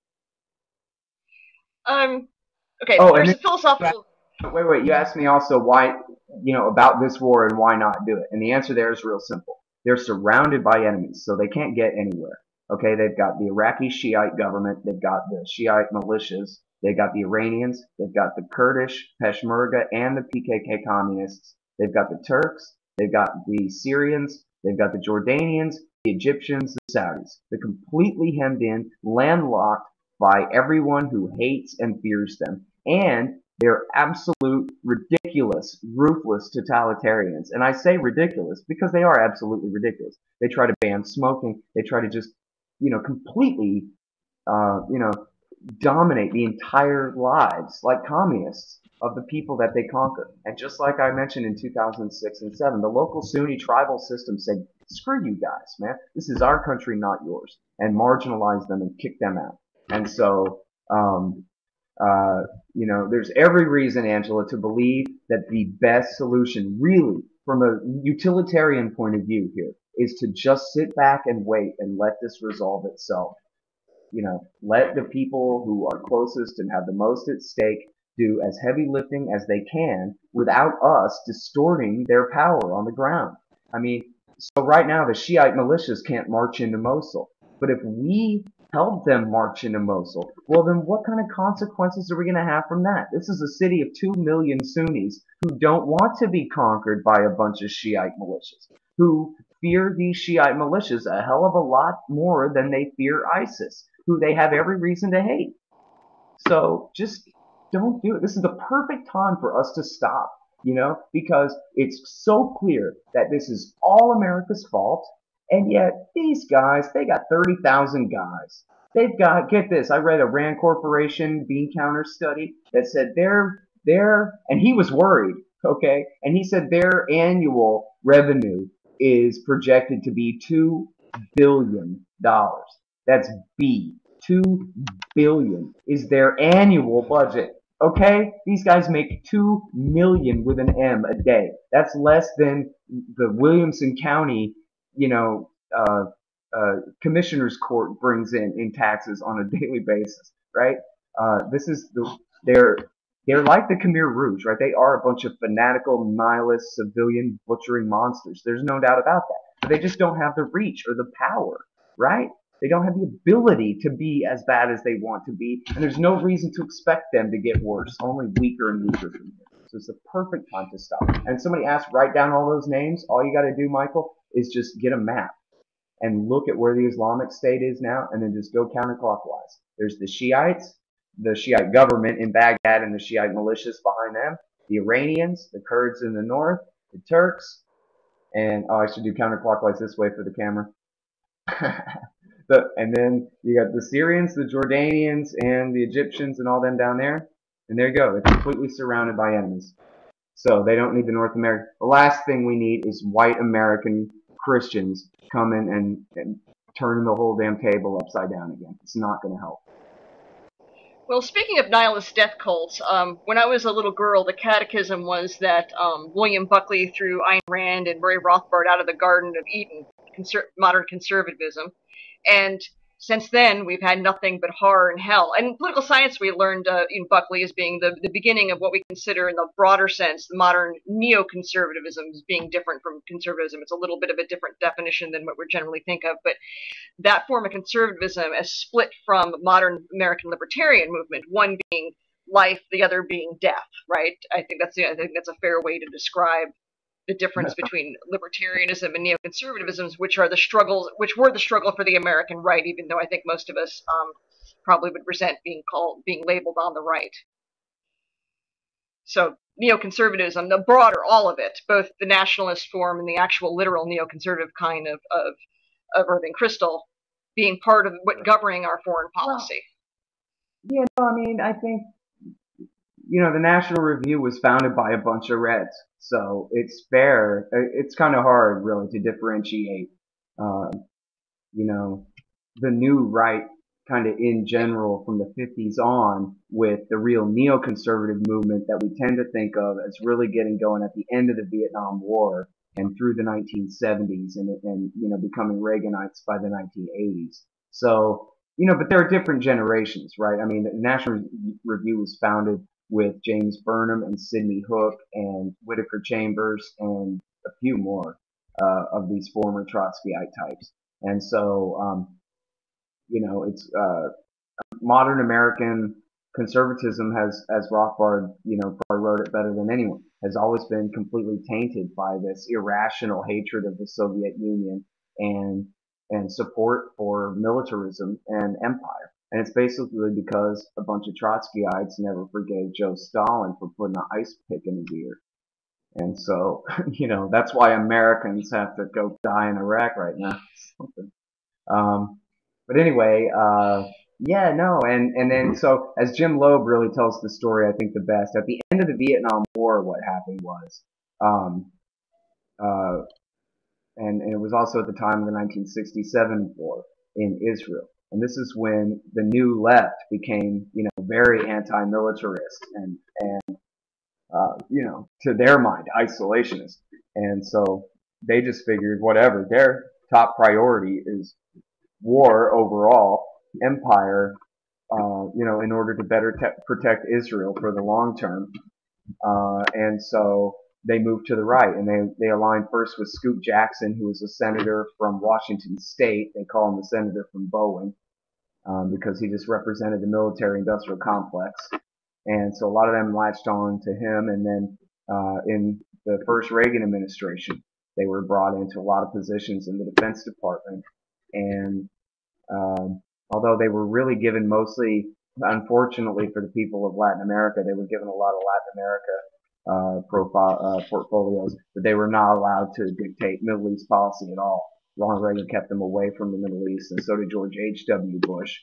Okay, there's a philosophical... Wait. You asked me also why, about this war and why not do it. And the answer there is real simple. They're surrounded by enemies, so they can't get anywhere. Okay, they've got the Iraqi Shiite government, they've got the Shiite militias, they've got the Iranians, they've got the Kurdish, Peshmerga, and the PKK communists, they've got the Turks, they've got the Syrians, they've got the Jordanians, the Egyptians, the Saudis. They're completely hemmed in, landlocked by everyone who hates and fears them. And they're absolute, ridiculous, ruthless totalitarians. And I say ridiculous because they are absolutely ridiculous. They try to ban smoking. They try to just, completely, dominate the entire lives, like communists, of the people that they conquer. And just like I mentioned in 2006 and 2007, the local Sunni tribal system said, screw you guys, man. This is our country, not yours. And marginalized them and kicked them out. And so, There's every reason, Angela, to believe that the best solution, really, from a utilitarian point of view here, is to just sit back and wait and let this resolve itself. Let the people who are closest and have the most at stake do as heavy lifting as they can without us distorting their power on the ground. I mean, so right now the Shiite militias can't march into Mosul. But if we help them march into Mosul, well then what kind of consequences are we going to have from that? This is a city of 2 million Sunnis who don't want to be conquered by a bunch of Shiite militias, who fear these Shiite militias a hell of a lot more than they fear ISIS, who they have every reason to hate. So just don't do it. This is the perfect time for us to stop, because it's so clear that this is all America's fault. And yet these guys, they got 30,000 guys. They've got, get this, I read a Rand Corporation bean counter study that said and he was worried, okay? And he said their annual revenue is projected to be $2 billion. That's B. $2 billion is their annual budget. Okay? These guys make 2 million with an M a day. That's less than the Williamson County, commissioner's court brings in taxes on a daily basis, right? They're like the Khmer Rouge, right? They are a bunch of fanatical, nihilist, civilian butchering monsters. There's no doubt about that. But they just don't have the reach or the power, right? They don't have the ability to be as bad as they want to be, and there's no reason to expect them to get worse, only weaker and weaker from here. So it's the perfect time to stop. And somebody asked, write down all those names. All you got to do, Michael, is just get a map and look at where the Islamic State is now, and then just go counterclockwise. There's the Shiites, the Shiite government in Baghdad, and the Shiite militias behind them, the Iranians, the Kurds in the north, the Turks, and I should do counterclockwise this way for the camera. And then you got the Syrians, the Jordanians, and the Egyptians, and all them down there. And there you go. They're completely surrounded by enemies. So they don't need the North American. The last thing we need is white American Christians coming and turning the whole damn table upside down again. It's not going to help. Well, speaking of nihilist death cults, when I was a little girl, the catechism was that William Buckley threw Ayn Rand and Murray Rothbard out of the Garden of Eden, modern conservatism. And since then, we've had nothing but horror and hell. And in political science, we learned Buckley as being the beginning of what we consider in the broader sense, the modern neoconservatism as being different from conservatism. It's a little bit of a different definition than what we generally think of. But that form of conservatism is split from modern American libertarian movement, one being life, the other being death, right? I think that's a fair way to describe the difference between libertarianism and neoconservatism, which were the struggle for the American right, even though I think most of us probably would resent being labeled on the right. So neoconservatism, the broader, all of it, both the nationalist form and the actual literal neoconservative kind of Irving Kristol, being part of what governing our foreign policy. Well, I think the National Review was founded by a bunch of Reds, so it's fair. It's kind of hard, really, to differentiate, the new right kind of in general from the 50s on with the real neoconservative movement that we tend to think of as really getting going at the end of the Vietnam War and through the 1970s and becoming Reaganites by the 1980s. So, but there are different generations, right? The National Review was founded with James Burnham and Sidney Hook and Whittaker Chambers and a few more of these former Trotskyite types. And so, it's modern American conservatism has, as Rothbard, probably wrote it better than anyone, has always been completely tainted by this irrational hatred of the Soviet Union and support for militarism and empire. And it's basically because a bunch of Trotskyites never forgave Joe Stalin for putting an ice pick in his ear. And so, that's why Americans have to go die in Iraq right now. But anyway, and then so as Jim Loeb really tells the story, I think the best, at the end of the Vietnam War, what happened was, and it was also at the time of the 1967 war in Israel. And this is when the new left became, very anti-militarist and to their mind, isolationist. And so they just figured whatever, their top priority is war overall, empire, in order to better protect Israel for the long term. And so they moved to the right, and they aligned first with Scoop Jackson, who was a senator from Washington State. They call him the senator from Boeing, because he just represented the military-industrial complex. And so a lot of them latched on to him, and then in the first Reagan administration, they were brought into a lot of positions in the Defense Department. And although they were really given mostly, unfortunately for the people of Latin America, they were given a lot of Latin America portfolios, but they were not allowed to dictate Middle East policy at all. Ronald Reagan kept them away from the Middle East, and so did George H.W. Bush.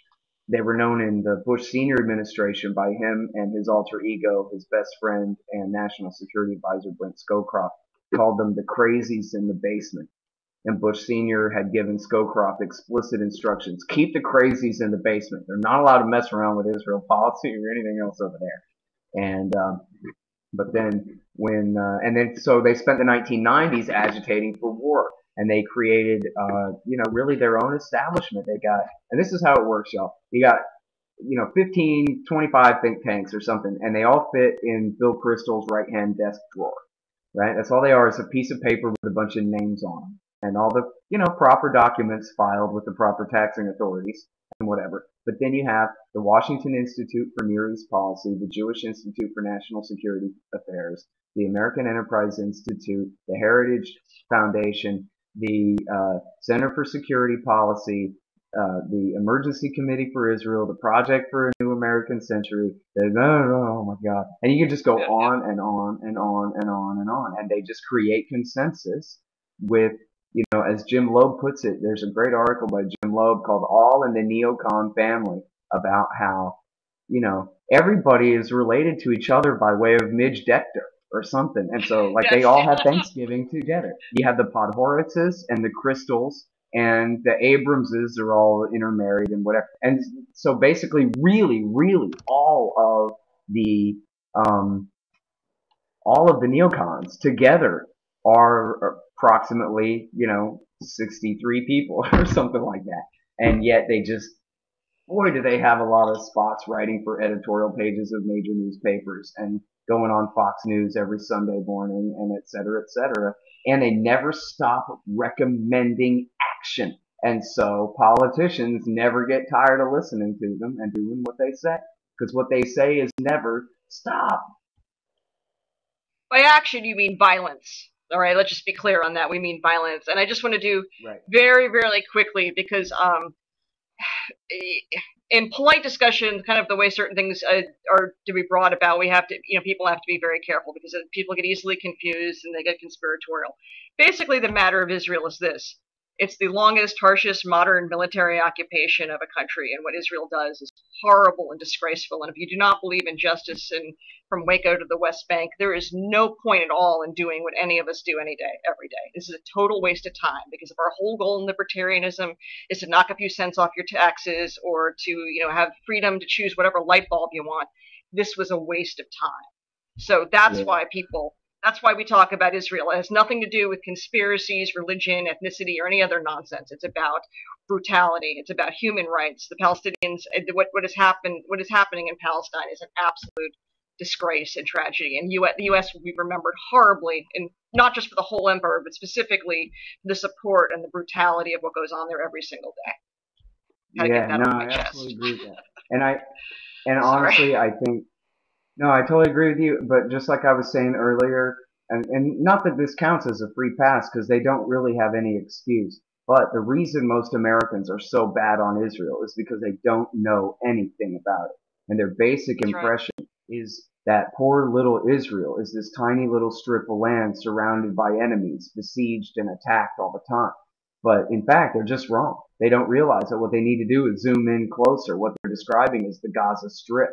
They were known in the Bush Senior administration by him and his alter ego, his best friend and National Security Advisor Brent Scowcroft, called them the crazies in the basement. And Bush Senior had given Scowcroft explicit instructions: keep the crazies in the basement. They're not allowed to mess around with Israel policy or anything else over there. And but then so they spent the 1990s agitating for war. And they created, really their own establishment. And this is how it works, y'all. You got, 15, 25 think tanks or something, and they all fit in Bill Kristol's right-hand desk drawer, right? That's all they are. It's a piece of paper with a bunch of names on them, and all the, proper documents filed with the proper taxing authorities and whatever. But then you have the Washington Institute for Near East Policy, the Jewish Institute for National Security Affairs, the American Enterprise Institute, the Heritage Foundation, the Center for Security Policy, the Emergency Committee for Israel, the Project for a New American Century. Oh my God. And you can just go on and on and on and on and on. And they just create consensus with, as Jim Loeb puts it, there's a great article by Jim Loeb called All in the Neocon Family about how, everybody is related to each other by way of Midge Decter or something. And so, they all have Thanksgiving together. You have the Podhoritzes and the Crystals and the Abramses are all intermarried and whatever. And so basically, really, really all of the neocons together are approximately, 63 people or something like that. And yet they just, boy, do they have a lot of spots writing for editorial pages of major newspapers and going on Fox News every Sunday morning, and et cetera, and they never stop recommending action. And so politicians never get tired of listening to them and doing what they say, because what they say is never stop. By action, you mean violence. All right, let's just be clear on that. We mean violence. And I just want to do very, very quickly, because in polite discussion, kind of the way certain things are to be brought about, we have to, people have to be very careful, because people get easily confused and they get conspiratorial. Basically, the matter of Israel is this: it's the longest, harshest modern military occupation of a country, and what Israel does is horrible and disgraceful. And if you do not believe in justice and from Waco to the West Bank, there is no point at all in doing what any of us do any day, every day. This is a total waste of time, because if our whole goal in libertarianism is to knock a few cents off your taxes or to, have freedom to choose whatever light bulb you want, this was a waste of time. So that's why that's why we talk about Israel. It has nothing to do with conspiracies, religion, ethnicity, or any other nonsense. It's about brutality. It's about human rights. The Palestinians, what is happening in Palestine is an absolute disgrace and tragedy. And the U.S. will be remembered horribly, and not just for the whole empire, but specifically the support and the brutality of what goes on there every single day. I absolutely agree with that. And honestly, I think, no, I totally agree with you. But just like I was saying earlier, and not that this counts as a free pass, because they don't really have any excuse. But the reason most Americans are so bad on Israel is because they don't know anything about it. And their basic impression is that poor little Israel is this tiny little strip of land surrounded by enemies, besieged and attacked all the time. But in fact, they're just wrong. They don't realize that what they need to do is zoom in closer. What they're describing is the Gaza Strip,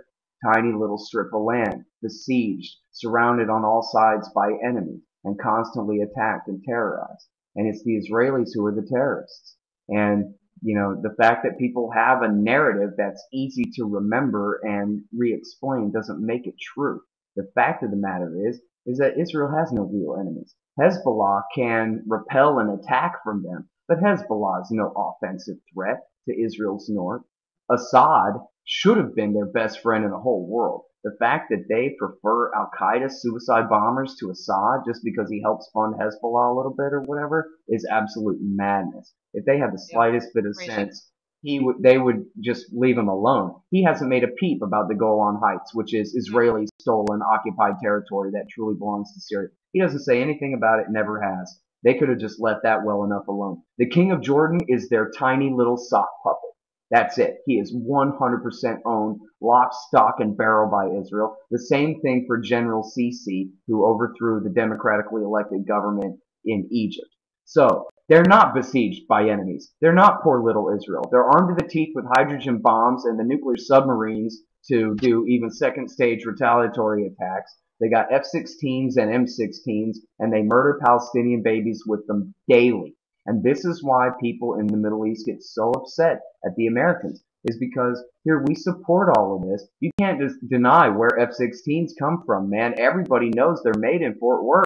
tiny little strip of land, besieged, surrounded on all sides by enemies, and constantly attacked and terrorized. And it's the Israelis who are the terrorists. And The fact that people have a narrative that's easy to remember and re-explain doesn't make it true. The fact of the matter is that Israel has no real enemies. Hezbollah can repel an attack from them, but Hezbollah is no offensive threat to Israel's north. Assad should have been their best friend in the whole world. The fact that they prefer Al-Qaeda suicide bombers to Assad just because he helps fund Hezbollah a little bit or whatever is absolute madness. If they had the slightest bit of sense, they would just leave him alone. He hasn't made a peep about the Golan Heights, which is Israeli stolen, occupied territory that truly belongs to Syria. He doesn't say anything about it, never has. They could have just let that well enough alone. The King of Jordan is their tiny little sock puppet. That's it. He is 100% owned, lock, stock, and barrel by Israel. The same thing for General Sisi, who overthrew the democratically elected government in Egypt. So, they're not besieged by enemies. They're not poor little Israel. They're armed to the teeth with hydrogen bombs and the nuclear submarines to do even second stage retaliatory attacks. They got F-16s and M-16s, and they murder Palestinian babies with them daily. And this is why people in the Middle East get so upset at the Americans, is because here we support all of this. You can't just deny where F-16s come from, man. Everybody knows they're made in Fort Worth.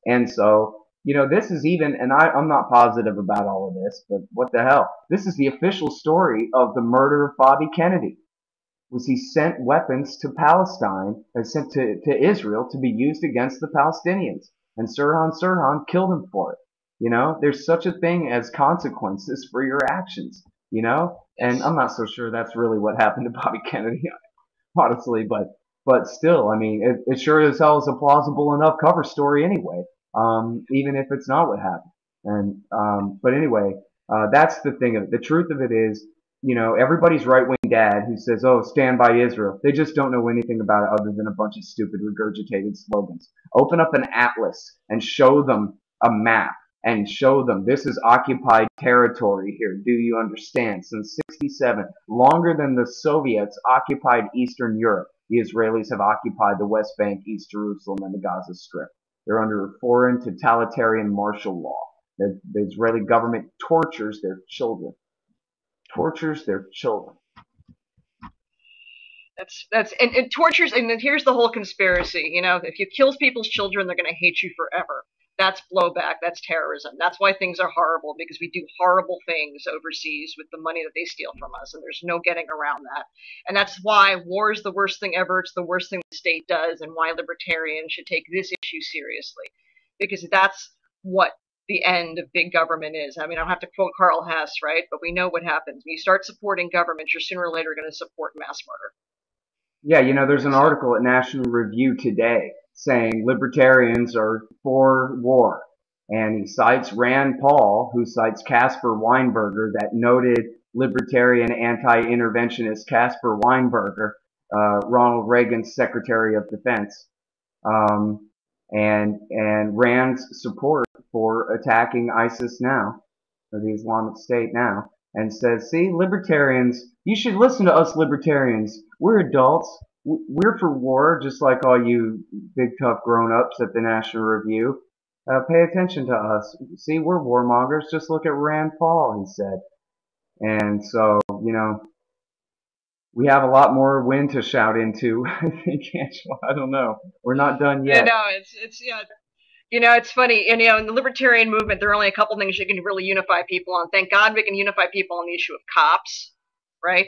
And so, this is even, and I'm not positive about all of this, but what the hell? This is the official story of the murder of Bobby Kennedy. Was he sent weapons to Palestine and sent to Israel to be used against the Palestinians. And Sirhan killed him for it. There's such a thing as consequences for your actions, and I'm not so sure that's really what happened to Bobby Kennedy, honestly, but still, I mean, it sure as hell is a plausible enough cover story anyway, even if it's not what happened. And, but anyway, that's the thing of it. The truth of it is, everybody's right-wing dad who says, oh, stand by Israel. They just don't know anything about it other than a bunch of stupid regurgitated slogans. Open up an atlas and show them a map. And show them this is occupied territory here. Do you understand? Since 1967, longer than the Soviets occupied Eastern Europe, the Israelis have occupied the West Bank, East Jerusalem, and the Gaza Strip. They're under a foreign totalitarian martial law. The Israeli government tortures their children. Tortures their children. And it tortures, and then here's the whole conspiracy. If you kill people's children, they're going to hate you forever. That's blowback. That's terrorism. That's why things are horrible, because we do horrible things overseas with the money that they steal from us, and there's no getting around that. And that's why war is the worst thing ever. It's the worst thing the state does, and why libertarians should take this issue seriously, because that's what the end of big government is. I mean, I don't have to quote Carl Hess, right? But we know what happens. When you start supporting government, you're sooner or later going to support mass murder. Yeah, there's an article at National Review today saying libertarians are for war. And he cites Rand Paul, who cites Caspar Weinberger, that noted libertarian anti-interventionist Caspar Weinberger, Ronald Reagan's Secretary of Defense, and Rand's support for attacking ISIS now, or the Islamic State now, and says, see, libertarians, you should listen to us libertarians. We're adults. We're for war, just like all you big tough grown-ups at the National Review. Pay attention to us. See, we're warmongers. Just look at Rand Paul, he said. And so, we have a lot more wind to shout into. I think, Angela. I don't know. We're not done yet. It's funny. And, in the libertarian movement, there are only a couple things you can really unify people on. Thank God we can unify people on the issue of cops, right?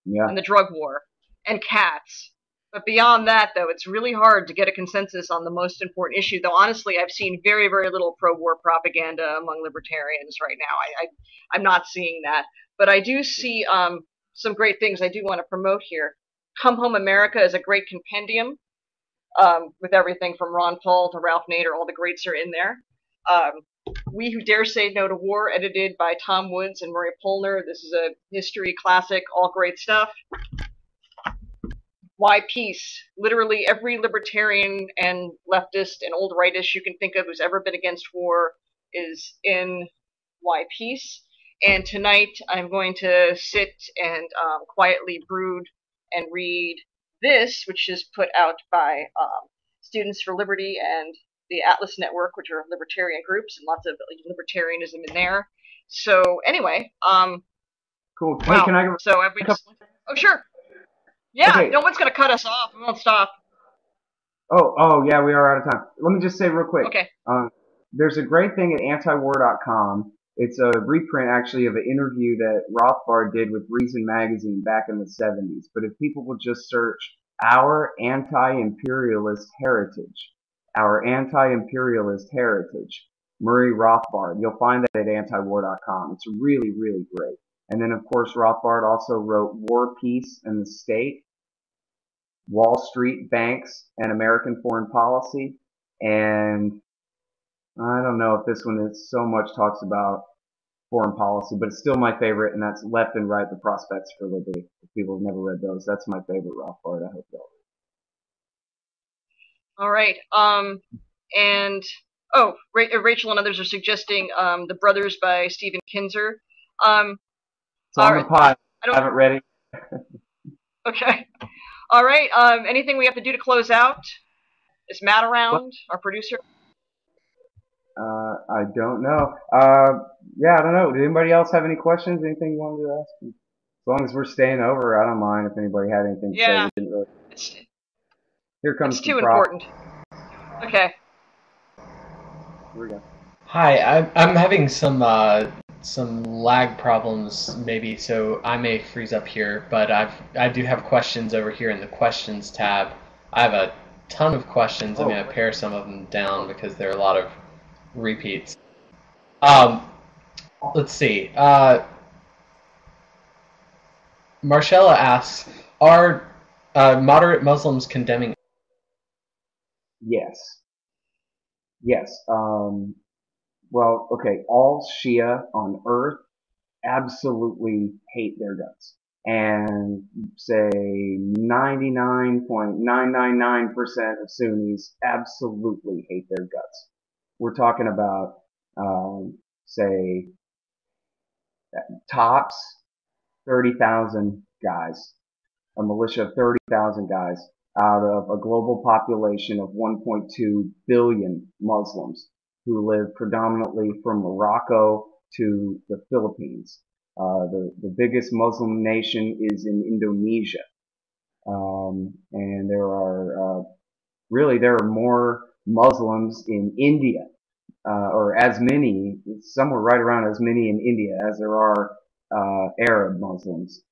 Yeah. And the drug war. And cats. But beyond that, though, it's really hard to get a consensus on the most important issue. Though, honestly, I've seen very, very little pro-war propaganda among libertarians right now. I'm not seeing that. But I do see some great things I do want to promote here. Come Home America is a great compendium with everything from Ron Paul to Ralph Nader. All the greats are in there. We Who Dare Say No to War, edited by Tom Woods and Murray Polner. This is a history classic, all great stuff. Why Peace? Literally every libertarian and leftist and old rightist you can think of who's ever been against war is in Why Peace. And tonight I'm going to sit and quietly brood and read this, which is put out by Students for Liberty and the Atlas Network, which are libertarian groups, and lots of libertarianism in there. So anyway, Cool. Hey, wow. can I? So have we just? Cool. Hey, Wow. can I? So have we just? Oh sure. Yeah. Okay. No one's gonna cut us off. We won't stop. Oh, yeah, we are out of time. Let me just say real quick. Okay. There's a great thing at antiwar.com. It's a reprint actually of an interview that Rothbard did with Reason Magazine back in the 70s. But if people will just search our anti-imperialist heritage, Murray Rothbard, you'll find that at antiwar.com. It's really, really great. And then of course Rothbard also wrote War, Peace, and the State, Wall Street, Banks, and American Foreign Policy. And I don't know if this one is so much talks about foreign policy, but it's still my favorite, and that's Left and Right, The Prospects for Liberty. If people have never read those, that's my favorite Rothbard. I hope they'll read. All right. And Rachel and others are suggesting The Brothers by Stephen Kinzer. It's on the pod. I haven't read it. Okay. All right. Anything we have to do to close out? Is Matt around, our producer? I don't know. Yeah, I don't know. Did anybody else have any questions? Anything you wanted to ask me? As long as we're staying over, I don't mind if anybody had anything to say. We didn't really... Here comes it's too important. Okay. Here we go. Hi, I'm having some lag problems maybe, so I may freeze up here, but I do have questions over here in the questions tab. I have a ton of questions. I'm going to pare some of them down because there are a lot of repeats. Let's see. Marcella asks, are moderate Muslims condemning? Yes. Yes. Well, okay, all Shia on earth absolutely hate their guts. And say 99.999% of Sunnis absolutely hate their guts. We're talking about, say, tops 30,000 guys, a militia of 30,000 guys out of a global population of 1.2 billion Muslims who live predominantly from Morocco to the Philippines. The biggest Muslim nation is in Indonesia. And there are more Muslims in India, or as many, somewhere right around as many in India as there are Arab Muslims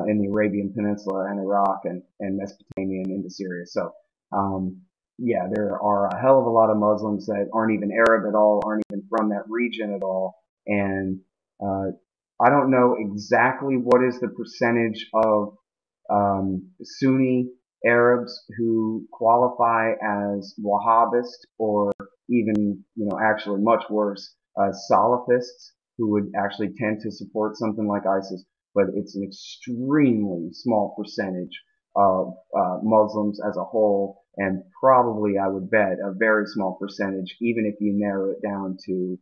in the Arabian Peninsula and Iraq and Mesopotamia and into Syria. So, yeah, there are a hell of a lot of Muslims that aren't even Arab at all, aren't even from that region at all. And I don't know exactly what is the percentage of Sunni Arabs who qualify as Wahhabist, or even, actually much worse, Salafists, who would actually tend to support something like ISIS. But it's an extremely small percentage of Muslims as a whole, and probably, I would bet, a very small percentage, even if you narrow it down to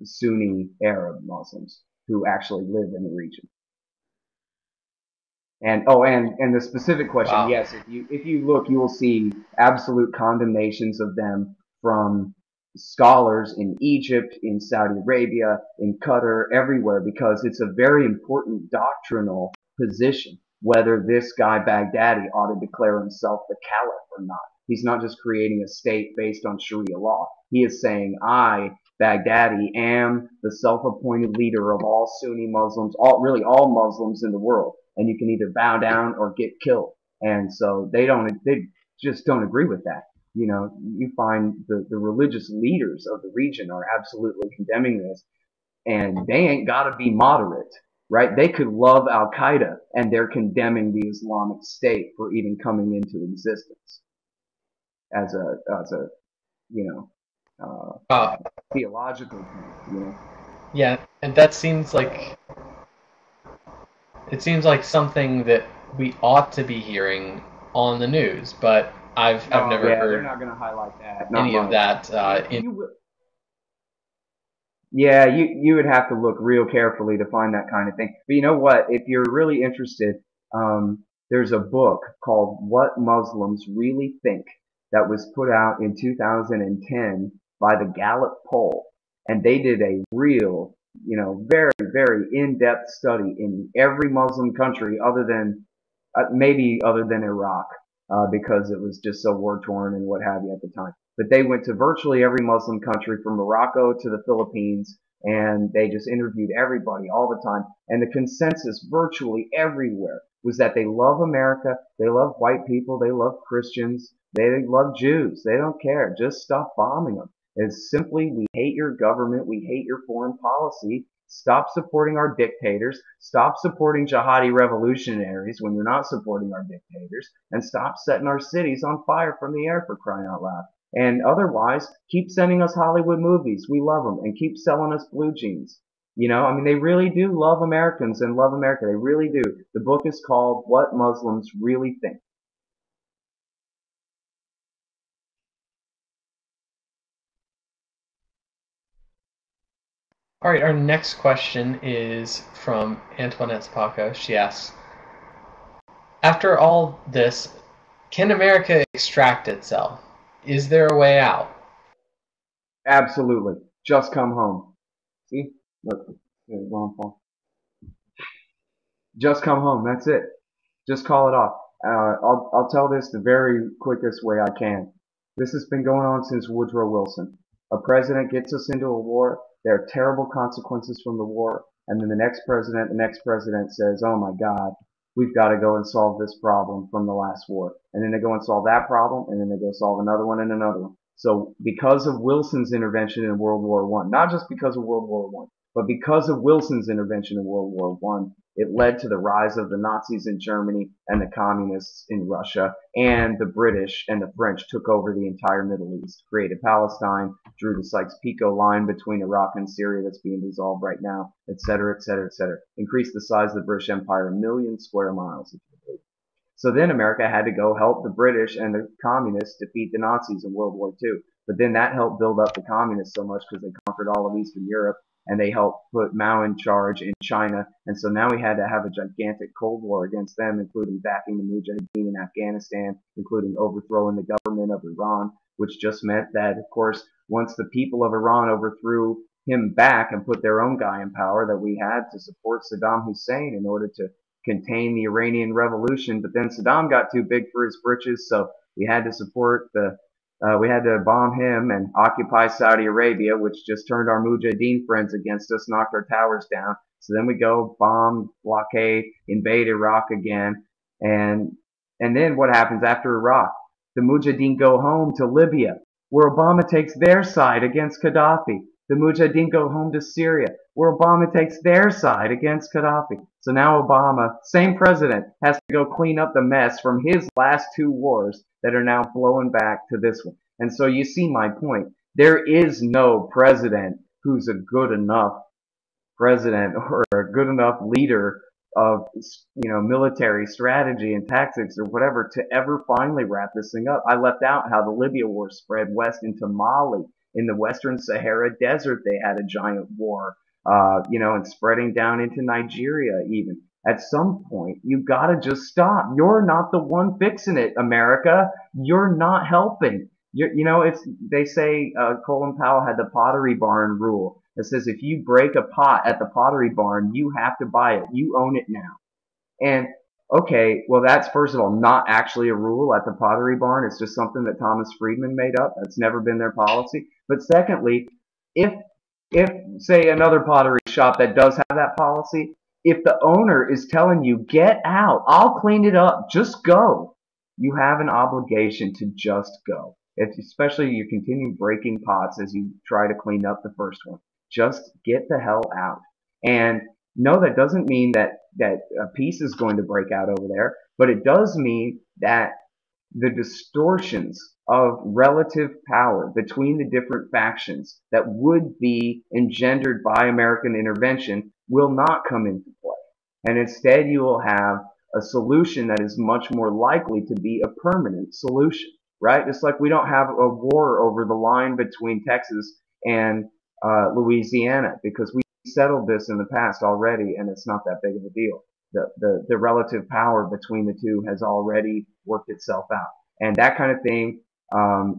Sunni Arab Muslims who actually live in the region. And the specific question, wow. Yes, if you look, you will see absolute condemnations of them from scholars in Egypt, in Saudi Arabia, in Qatar, everywhere, because it's a very important doctrinal position whether this guy Baghdadi ought to declare himself the caliph or not. He's not just creating a state based on Sharia law. He is saying, I, Baghdadi, am the self-appointed leader of all Sunni Muslims, all Muslims in the world. And you can either bow down or get killed. And so they just don't agree with that. You find the religious leaders of the region are absolutely condemning this, and they ain't gotta be moderate, right? They could love Al-Qaeda, and they're condemning the Islamic State for even coming into existence as a theological thing, Yeah, and that seems like something that we ought to be hearing on the news, but I've never heard. They're not going to highlight that. Any of that. You would have to look real carefully to find that kind of thing. But you know what? If you're really interested, there's a book called What Muslims Really Think that was put out in 2010 by the Gallup poll. And they did a real very, very in-depth study in every Muslim country other than maybe other than Iraq, because it was just so war torn and what have you at the time. But they went to virtually every Muslim country from Morocco to the Philippines, and they just interviewed everybody all the time. And the consensus virtually everywhere was that they love America, they love white people, they love Christians, they love Jews. They don't care. Just stop bombing them. It's simply, we hate your government, we hate your foreign policy. Stop supporting our dictators. Stop supporting jihadi revolutionaries when you're not supporting our dictators. And stop setting our cities on fire from the air, for crying out loud. And otherwise, keep sending us Hollywood movies. We love them. And keep selling us blue jeans. I mean, they really do love Americans and love America. They really do. The book is called What Muslims Really Think. All right, our next question is from Antoinette Spacco. She asks, after all this, can America extract itself? Is there a way out? Absolutely. Just come home. See? Look, wrong fall. Just come home. That's it. Just call it off. I'll tell this the very quickest way I can. This has been going on since Woodrow Wilson. A president gets us into a war. There are terrible consequences from the war. And then the next president says, oh my God, we've got to go and solve this problem from the last war. And then they go and solve that problem, and then they go solve another one and another one. So because of Wilson's intervention in World War I, not just because of World War I, but because of Wilson's intervention in World War I, it led to the rise of the Nazis in Germany and the communists in Russia, and the British and the French took over the entire Middle East, created Palestine, drew the Sykes-Picot line between Iraq and Syria that's being dissolved right now, etc., etc., etc. Increased the size of the British Empire a million square miles. So then America had to go help the British and the communists defeat the Nazis in World War II. But then that helped build up the communists so much because they conquered all of Eastern Europe, and they helped put Mao in charge in China. And so now we had to have a gigantic Cold War against them, including backing the Mujahideen in Afghanistan, including overthrowing the government of Iran, which just meant that, of course, once the people of Iran overthrew him back and put their own guy in power, that we had to support Saddam Hussein in order to contain the Iranian Revolution. But then Saddam got too big for his britches, so we had to support we had to bomb him and occupy Saudi Arabia, which just turned our Mujahideen friends against us, knocked our towers down. So then we go bomb, blockade, invade Iraq again. And then what happens after Iraq? The Mujahideen go home to Libya, where Obama takes their side against Gaddafi. The Mujahideen go home to Syria, where Obama takes their side against Gaddafi. So now Obama, same president, has to go clean up the mess from his last two wars that are now flowing back to this one. And so you see my point. There is no president who's a good enough president or a good enough leader of, military strategy and tactics or whatever to ever finally wrap this thing up. I left out how the Libya war spread west into Mali. In the Western Sahara Desert, they had a giant war, and spreading down into Nigeria even. At some point, you gotta just stop. You're not the one fixing it, America. You're not helping. They say Colin Powell had the Pottery Barn rule. It says if you break a pot at the Pottery Barn, you have to buy it. You own it now. And okay, well, that's first of all not actually a rule at the Pottery Barn. It's just something that Thomas Friedman made up. That's never been their policy. But secondly, if say another pottery shop that does have that policy, if the owner is telling you, get out, I'll clean it up, just go, you have an obligation to just go. Especially you continue breaking pots as you try to clean up the first one. Just get the hell out. And no, that doesn't mean that peace is going to break out over there, but it does mean that the distortions of relative power between the different factions that would be engendered by American intervention will not come into play. And instead you will have a solution that is much more likely to be a permanent solution, right? Just like we don't have a war over the line between Texas and Louisiana, because we settled this in the past already, and it's not that big of a deal. The relative power between the two has already worked itself out. And that kind of thing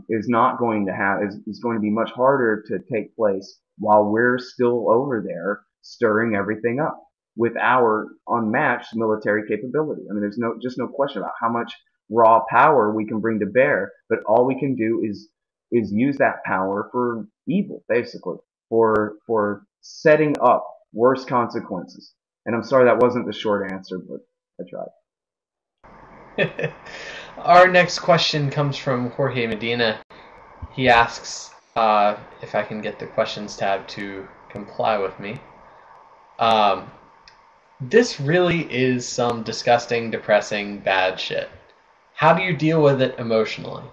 is not going to have is going to be much harder to take place while we're still over there stirring everything up with our unmatched military capability. I mean, there's no question about how much raw power we can bring to bear, but all we can do is use that power for evil, basically, for setting up worse consequences. And I'm sorry that wasn't the short answer, but I tried. Our next question comes from Jorge Medina. He asks if I can get the questions tab to comply with me. This really is some disgusting, depressing, bad shit. How do you deal with it emotionally?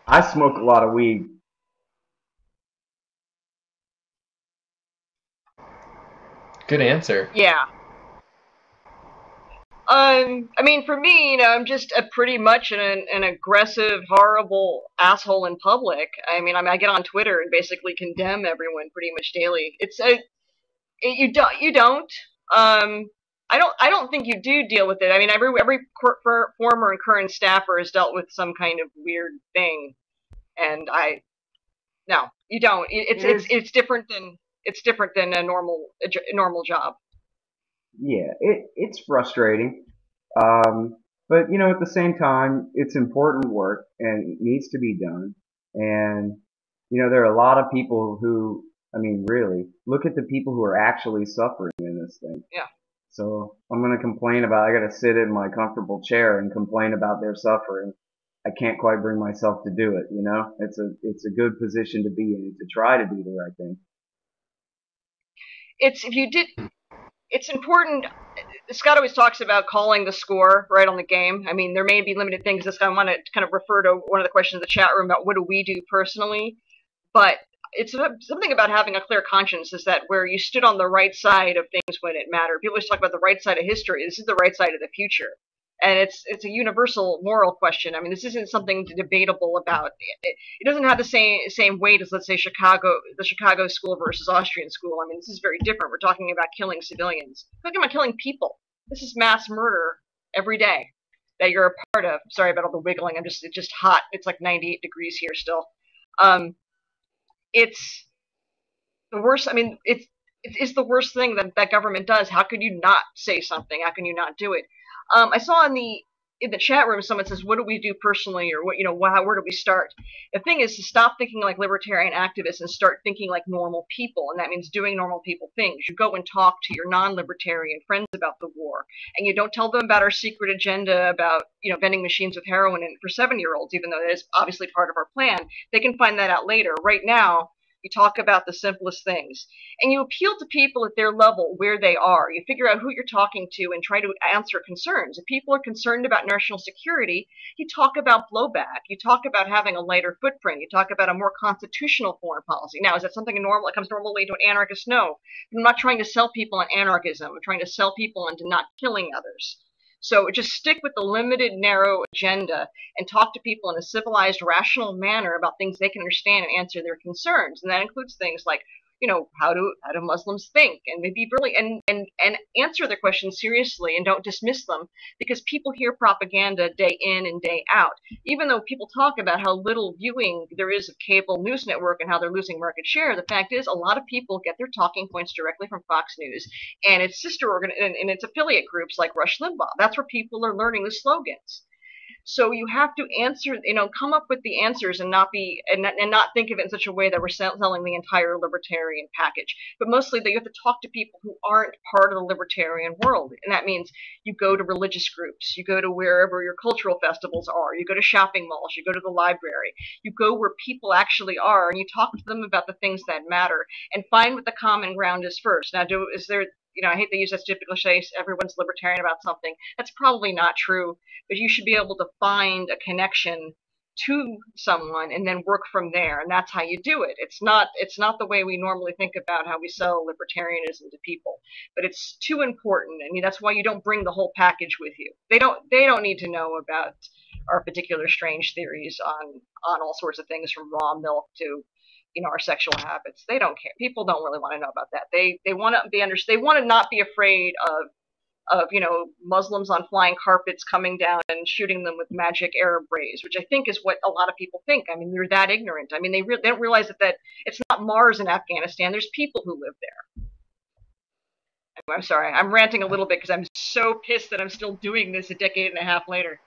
I smoke a lot of weed. Good answer. Yeah. I mean, for me, I'm just pretty much an aggressive, horrible asshole in public. I mean, I get on Twitter and basically condemn everyone pretty much daily. You don't. I don't think you do deal with it. I mean, every former and current staffer has dealt with some kind of weird thing, and no, you don't. It's different than a normal job. Yeah, it's frustrating. But at the same time, it's important work and it needs to be done. And there are a lot of people who, I mean, really, look at the people who are actually suffering in this thing. Yeah. So I'm gonna complain about. I gotta sit in my comfortable chair and complain about their suffering. I can't quite bring myself to do it. It's a good position to be in to try to do the right thing. It's important. Scott always talks about calling the score right on the game. I mean, there may be limited things. I want to kind of refer to one of the questions in the chat room about what do we do personally. But it's something about having a clear conscience is that where you stood on the right side of things when it mattered. People always talk about the right side of history. This is the right side of the future. And it's a universal moral question. I mean, this isn't something debatable about. It doesn't have the same weight as, let's say, the Chicago school versus Austrian school. I mean, this is very different. We're talking about killing civilians. We're talking about killing people. This is mass murder every day that you're a part of. Sorry about all the wiggling. It's just hot. It's like 98 degrees here still. It's the worst. I mean, it's the worst thing that government does. How could you not say something? How can you not do it? I saw in the chat room someone says, "What do we do personally?" or where do we start? The thing is to stop thinking like libertarian activists and start thinking like normal people, and that means doing normal people things. You go and talk to your non-libertarian friends about the war, and you don't tell them about our secret agenda about vending machines with heroin in for 7-year-olds, even though that is obviously part of our plan. They can find that out later. Right now, you talk about the simplest things. And you appeal to people at their level where they are. You figure out who you're talking to and try to answer concerns. If people are concerned about national security, you talk about blowback. You talk about having a lighter footprint. You talk about a more constitutional foreign policy. Now, is that something normal? It comes normally to an anarchist? No. I'm not trying to sell people on anarchism. I'm trying to sell people into not killing others. So just stick with the limited, narrow agenda and talk to people in a civilized, rational manner about things they can understand and answer their concerns. And that includes things like, how do Muslims think, and maybe really and answer their questions seriously and don't dismiss them, because people hear propaganda day in and day out. Even though people talk about how little viewing there is of cable news network and how they're losing market share, the fact is a lot of people get their talking points directly from Fox News and its and its affiliate groups like Rush Limbaugh. That's where people are learning the slogans. So you have to come up with the answers and not think of it in such a way that we're selling the entire libertarian package. But mostly that you have to talk to people who aren't part of the libertarian world. And that means you go to religious groups, you go to wherever your cultural festivals are, you go to shopping malls, you go to the library, you go where people actually are, and you talk to them about the things that matter and find what the common ground is first. Now, I hate to use that stupid cliche, everyone's libertarian about something. That's probably not true, but you should be able to find a connection to someone and then work from there, and that's how you do it. It's not the way we normally think about how we sell libertarianism to people, but it's too important. I mean, that's why you don't bring the whole package with you. They don't need to know about our particular strange theories on all sorts of things, from raw milk to our sexual habits. They don't care. People don't really want to know about that. They want to not be afraid of of, Muslims on flying carpets coming down and shooting them with magic Arab rays, which I think is what a lot of people think. I mean, they're that ignorant. I mean, they don't realize that it's not Mars in Afghanistan. There's people who live there. I'm sorry. I'm ranting a little bit because I'm so pissed that I'm still doing this a decade and a half later.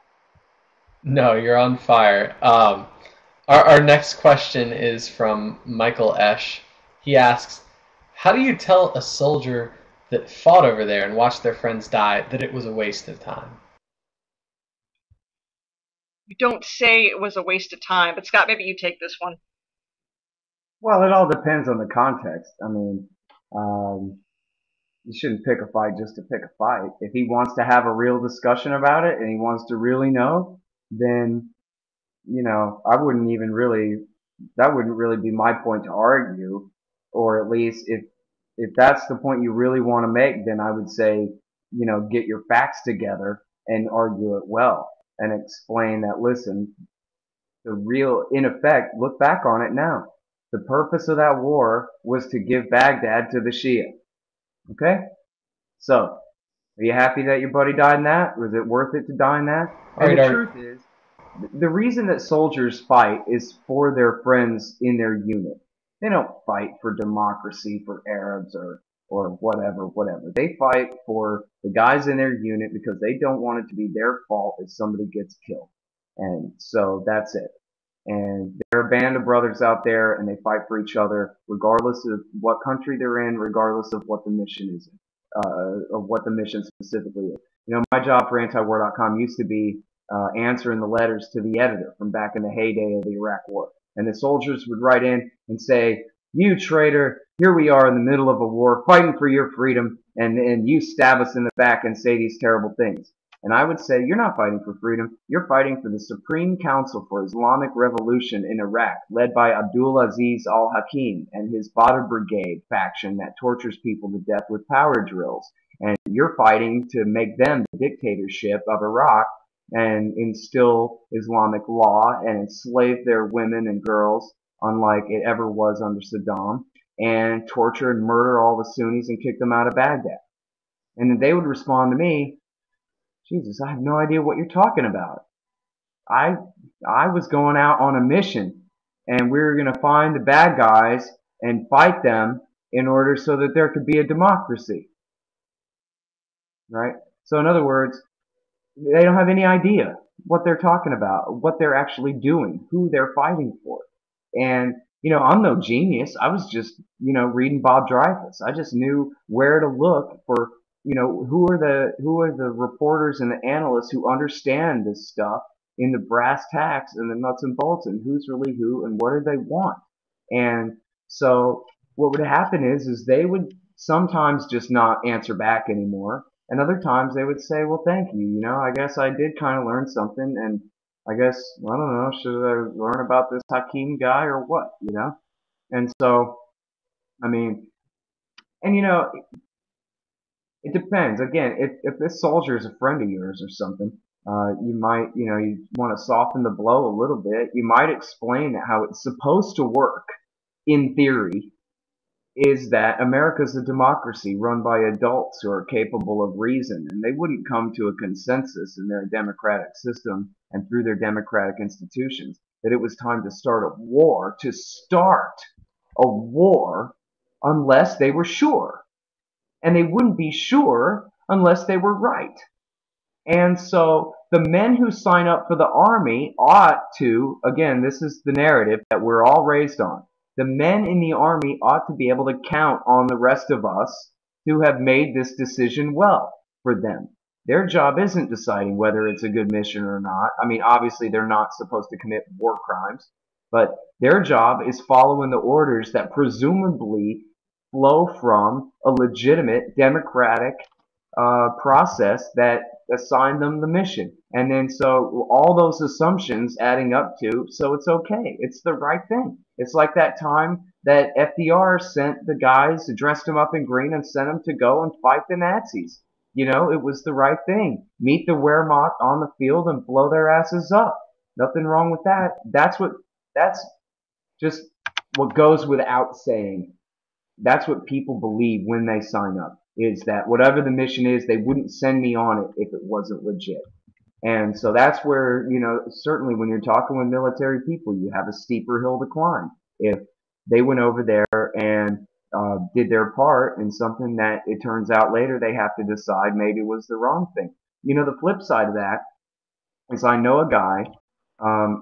No, you're on fire. Our next question is from Michael Esch. He asks, how do you tell a soldier that fought over there and watched their friends die that it was a waste of time? You don't say it was a waste of time, but Scott, maybe you take this one. Well, it all depends on the context. I mean, you shouldn't pick a fight just to pick a fight. If he wants to have a real discussion about it and he wants to really know, then, that wouldn't really be my point to argue. Or at least if that's the point you really want to make, then I would say, get your facts together and argue it well and explain that, listen, in effect, look back on it now. The purpose of that war was to give Baghdad to the Shia. Okay? So, are you happy that your buddy died in that? Was it worth it to die in that? And the truth is, the reason that soldiers fight is for their friends in their unit. They don't fight for democracy for Arabs or whatever. They fight for the guys in their unit because they don't want it to be their fault if somebody gets killed. And so that's it. And they're a band of brothers out there, and they fight for each other regardless of what country they're in, regardless of what the mission is, of what the mission specifically is. My job for Antiwar.com used to be answering the letters to the editor from back in the heyday of the Iraq War. And the soldiers would write in and say, you traitor, here we are in the middle of a war fighting for your freedom, and you stab us in the back and say these terrible things. And I would say, you're not fighting for freedom. You're fighting for the Supreme Council for Islamic Revolution in Iraq, led by Abdul Aziz al-Hakim and his Badr Brigade faction that tortures people to death with power drills. And you're fighting to make them the dictatorship of Iraq and instill Islamic law and enslave their women and girls, unlike it ever was under Saddam, and torture and murder all the Sunnis and kick them out of Baghdad. And then they would respond to me, Jesus, I have no idea what you're talking about. I was going out on a mission, and we were going to find the bad guys and fight them in order so that there could be a democracy. Right? So in other words, they don't have any idea what they're talking about, what they're actually doing, who they're fighting for. And, I'm no genius. I was just, reading Bob Dreyfus. I just knew where to look for, who are the reporters and the analysts who understand this stuff in the brass tacks and the nuts and bolts and who's really who and what do they want. And so what would happen is they would sometimes just not answer back anymore. And other times they would say, well, thank you. I guess I did kind of learn something. And I guess, I don't know, should I learn about this Hakeem guy or what, And so, I mean, and it depends. Again, if this soldier is a friend of yours or something, you might, you want to soften the blow a little bit. You might explain how it's supposed to work in theory. Is that America's a democracy run by adults who are capable of reason, and they wouldn't come to a consensus in their democratic system and through their democratic institutions that it was time to start a war unless they were sure. And they wouldn't be sure unless they were right. And so the men who sign up for the army ought to, again, this is the narrative that we're all raised on. The men in the army ought to be able to count on the rest of us who have made this decision well for them. Their job isn't deciding whether it's a good mission or not. I mean, obviously they're not supposed to commit war crimes, but their job is following the orders that presumably flow from a legitimate democratic process that assigned them the mission. And then so all those assumptions adding up to, so it's okay. It's the right thing. It's like that time that FDR sent the guys, dressed them up in green and sent them to go and fight the Nazis. It was the right thing. Meet the Wehrmacht on the field and blow their asses up. Nothing wrong with that. That's just what goes without saying. That's what people believe when they sign up. is that whatever the mission is, they wouldn't send me on it if it wasn't legit. And so that's where, certainly when you're talking with military people, you have a steeper hill to climb. If they went over there and did their part in something that it turns out later they have to decide maybe was the wrong thing. The flip side of that is I know a guy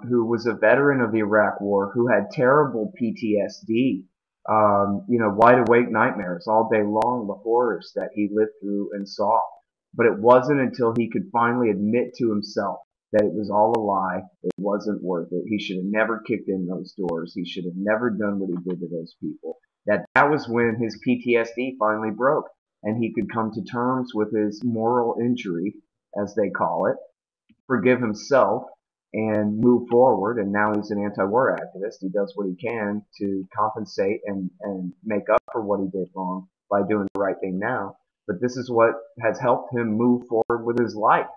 who was a veteran of the Iraq War who had terrible PTSD, wide awake nightmares all day long, the horrors that he lived through and saw. But it wasn't until he could finally admit to himself that it was all a lie, it wasn't worth it. He should have never kicked in those doors. He should have never done what he did to those people. That was when his PTSD finally broke, and he could come to terms with his moral injury, as they call it, forgive himself, and move forward. And now he's an anti-war activist. He does what he can to compensate and make up for what he did wrong by doing the right thing now. But this is what has helped him move forward with his life,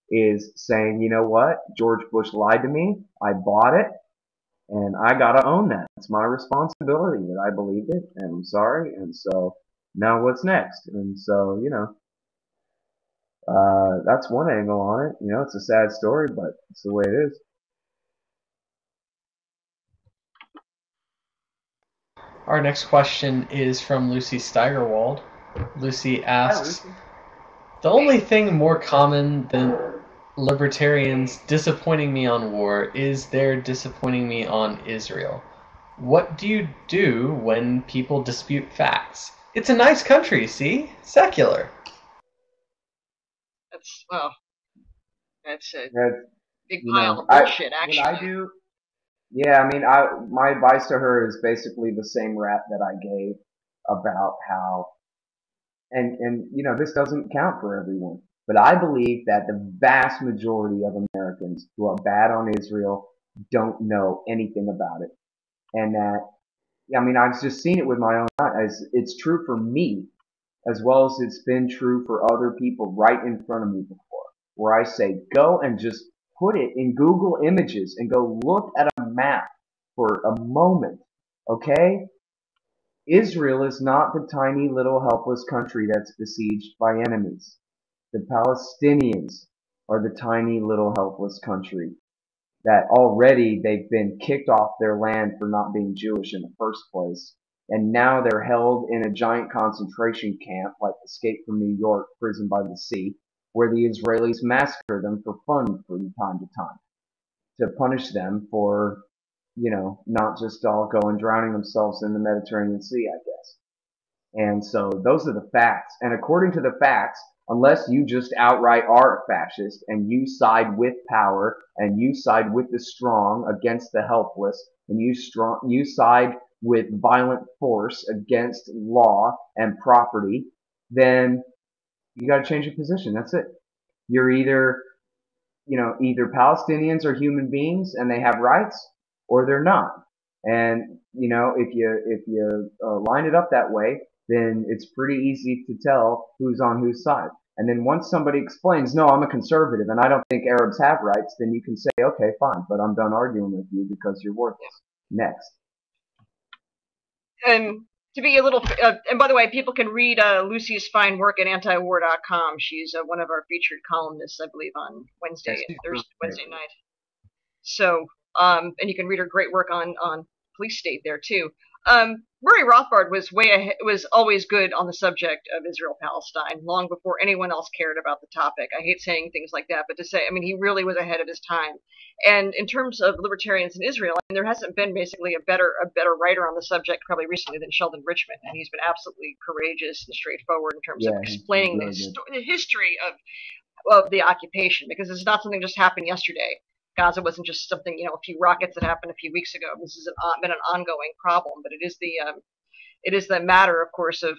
is saying, you know what, George Bush lied to me, I bought it, and I gotta own that. It's my responsibility that I believed it, and I'm sorry, and so now what's next? And so, that's one angle on it. It's a sad story, but it's the way it is. Our next question is from Lucy Steigerwald. Lucy asks, Hi, Lucy. the only thing more common than libertarians disappointing me on war is their disappointing me on Israel. What do you do when people dispute facts? It's a nice country, see? Secular. That's a That's, big pile of bullshit, actually. What I do, my advice to her is basically the same rap that I gave about how, and this doesn't count for everyone, but I believe that the vast majority of Americans who are bad on Israel don't know anything about it. And that, I've just seen it with my own eyes. It's true for me, as well as it's been true for other people right in front of me before, where I say, go and just put it in Google Images and go look at a map for a moment, okay? Israel is not the tiny little helpless country that's besieged by enemies. The Palestinians are the tiny little helpless country that already they've been kicked off their land for not being Jewish in the first place. And now they're held in a giant concentration camp like Escape from New York, Prison by the Sea, where the Israelis massacre them for fun from time to time to punish them for, not just all going drowning themselves in the Mediterranean Sea, I guess. And so those are the facts. And according to the facts, unless you just outright are a fascist and you side with power and you side with the strong against the helpless and you side with violent force against law and property, then you got to change your position. That's it. You're either Palestinians are human beings and they have rights, or they're not. And if you line it up that way, then it's pretty easy to tell who's on whose side. And then once somebody explains, no, I'm a conservative and I don't think Arabs have rights, then you can say, okay, fine, but I'm done arguing with you because you're worthless. Next. And to be a little, and by the way, people can read Lucy's fine work at Antiwar.com. She's one of our featured columnists, I believe, on Wednesday night. So, and you can read her great work on police state there too. Murray Rothbard was always good on the subject of Israel-Palestine long before anyone else cared about the topic. I hate saying things like that, but to say, he really was ahead of his time. And in terms of libertarians in Israel, there hasn't been basically a better writer on the subject probably recently than Sheldon Richman, and he's been absolutely courageous and straightforward in terms of explaining the history of the occupation, because it's not something that just happened yesterday. Gaza wasn't just something, a few rockets that happened a few weeks ago. This has been an ongoing problem, but it is the matter, of course, of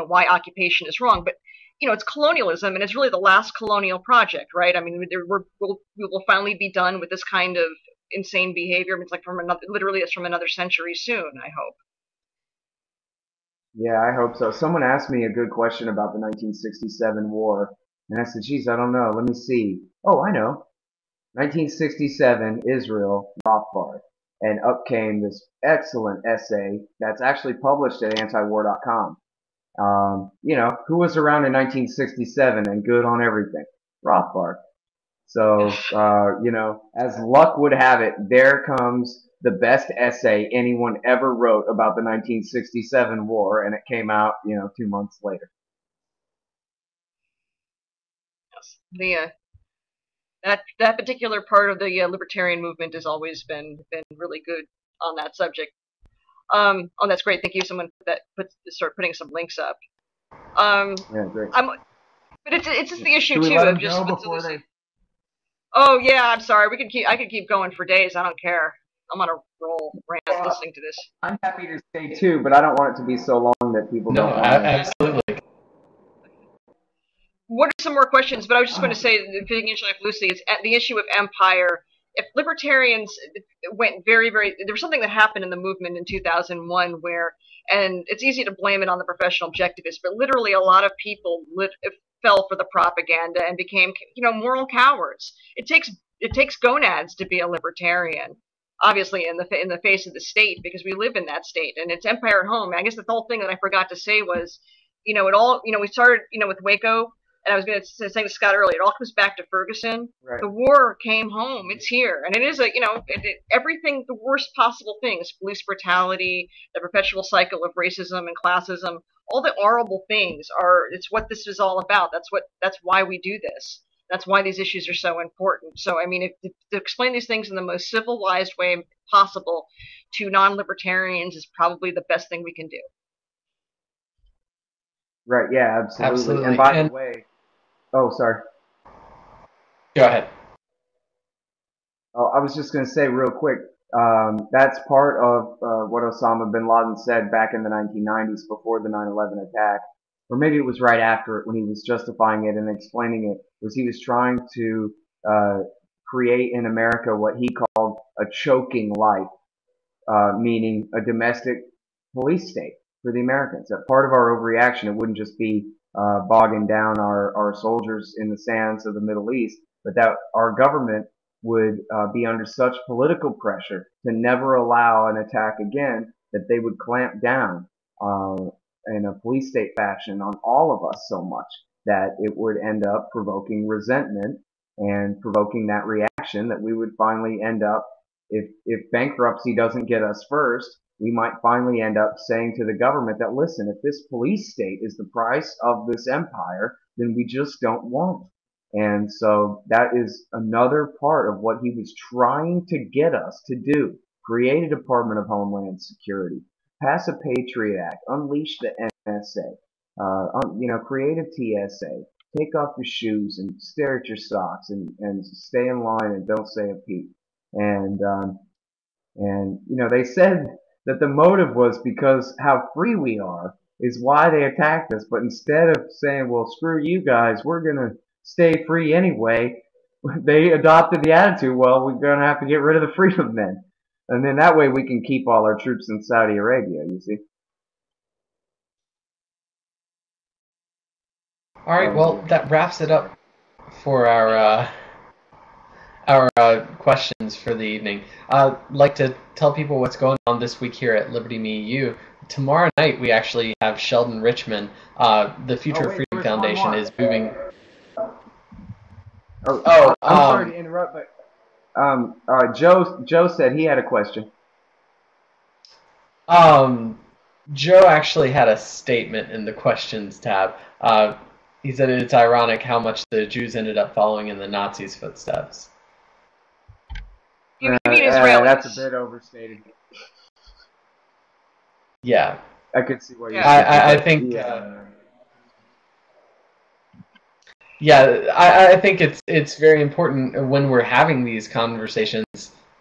why occupation is wrong. But it's colonialism, and it's really the last colonial project, right? We will finally be done with this kind of insane behavior. It's like literally it's from another century soon, I hope. Yeah, I hope so. Someone asked me a good question about the 1967 war, and I said, geez, I don't know. Let me see. Oh, I know. 1967, Israel, Rothbard. And up came this excellent essay that's actually published at antiwar.com. You know, who was around in 1967 and good on everything? Rothbard. So, you know, as luck would have it, there comes the best essay anyone ever wrote about the 1967 war, and it came out, you know, 2 months later. The that particular part of the libertarian movement has always been really good on that subject. Oh, that's great. Thank you. Someone start putting some links up. Yeah, great. But it's just the issue Should we too let of them just go before they... Oh yeah, I'm sorry. I could keep going for days. I don't care. I'm on a roll rant listening to this. I'm happy to stay too, but I don't want it to be so long that people don't want to... absolutely. What are some more questions? But I was just going to say, fitting in like Lucy, is the issue of empire. If libertarians went very, very, there was something that happened in the movement in 2001 where, and it's easy to blame it on the professional objectivists, but literally a lot of people fell for the propaganda and became, you know, moral cowards. It takes gonads to be a libertarian, obviously in the face of the state, because we live in that state and it's empire at home. I guess the whole thing that I forgot to say was, you know, we started, you know, with Waco. And I was going to say to Scott earlier, it all comes back to Ferguson. Right. The war came home. It's here. And it is everything, the worst possible things, police brutality, the perpetual cycle of racism and classism, all the horrible things it's what this is all about. That's why we do this. That's why these issues are so important. So, I mean, to explain these things in the most civilized way possible to non-libertarians is probably the best thing we can do. Right, yeah, absolutely. And by the way... Oh, sorry. Go ahead. Oh, I was just going to say real quick, that's part of what Osama bin Laden said back in the 1990s before the 9/11 attack, or maybe it was right after it when he was justifying it and explaining it, was he was trying to create in America what he called a choking life, meaning a domestic police state for the Americans. That part of our overreaction, it wouldn't just be bogging down our soldiers in the sands of the Middle East, but that our government would be under such political pressure to never allow an attack again that they would clamp down in a police state fashion on all of us so much that it would end up provoking resentment and provoking that reaction that we would finally end up, if bankruptcy doesn't get us first, we might finally end up saying to the government that, listen, if this police state is the price of this empire, then we just don't want it. And so that is another part of what he was trying to get us to do. Create a Department of Homeland Security, pass a Patriot Act, unleash the NSA, you know, create a TSA, take off your shoes and stare at your socks and stay in line and don't say a peep. And you know, they said that the motive was because how free we are is why they attacked us. But instead of saying, well, screw you guys, we're going to stay free anyway, they adopted the attitude, well, we're going to have to get rid of the freedom then. And then that way we can keep all our troops in Saudi Arabia, you see. All right, well, that wraps it up for our questions for the evening. I'd like to tell people what's going on this week here at Liberty.me EU. Tomorrow night we actually have Sheldon Richman. The Future of Freedom Foundation is moving. I'm sorry to interrupt, but Joe said he had a question. Joe actually had a statement in the questions tab. He said it's ironic how much the Jews ended up following in the Nazis' footsteps. That's a bit overstated. Yeah, I could see why. I think. I think it's very important when we're having these conversations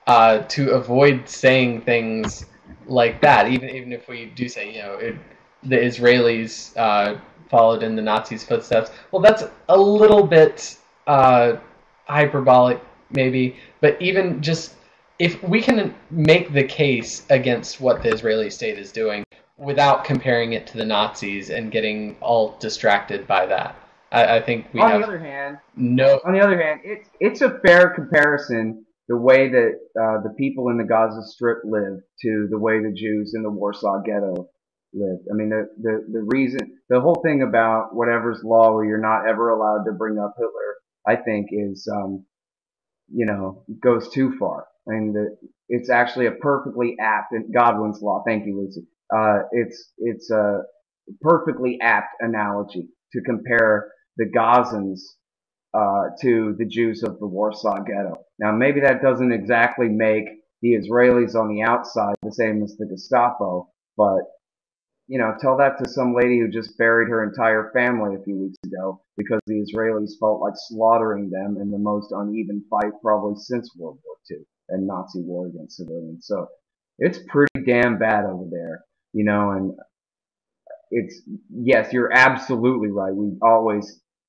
to avoid saying things like that. Even if we do say, you know, the Israelis followed in the Nazis' footsteps. Well, that's a little bit hyperbolic, maybe. But even just if we can make the case against what the Israeli state is doing without comparing it to the Nazis and getting all distracted by that, I think we have. On the other hand, it's a fair comparison. The way that the people in the Gaza Strip live to the way the Jews in the Warsaw Ghetto lived. I mean, the reason, the whole thing about whatever's law where you're not ever allowed to bring up Hitler, I think is, goes too far. I mean, it's actually a perfectly apt, and Godwin's law, thank you, Lucy. It's a perfectly apt analogy to compare the Gazans to the Jews of the Warsaw Ghetto. Now, maybe that doesn't exactly make the Israelis on the outside the same as the Gestapo, but tell that to some lady who just buried her entire family a few weeks ago because the Israelis felt like slaughtering them in the most uneven fight probably since World War II and Nazi war against civilians. So it's pretty damn bad over there, and yes, you're absolutely right.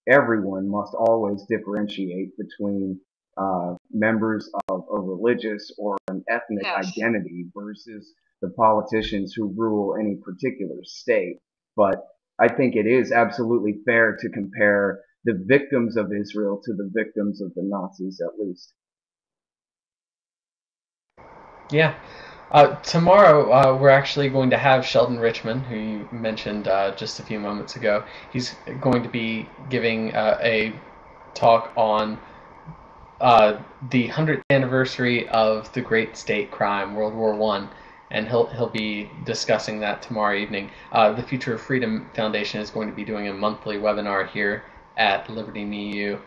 Everyone must always differentiate between members of a religious or an ethnic identity versus the politicians who rule any particular state. But I think it is absolutely fair to compare the victims of Israel to the victims of the Nazis, at least. Yeah. Tomorrow, we're actually going to have Sheldon Richman, who you mentioned just a few moments ago. He's going to be giving a talk on the 100th anniversary of the great state crime, World War I, and he'll be discussing that tomorrow evening. The Future of Freedom Foundation is going to be doing a monthly webinar here at Liberty.me U,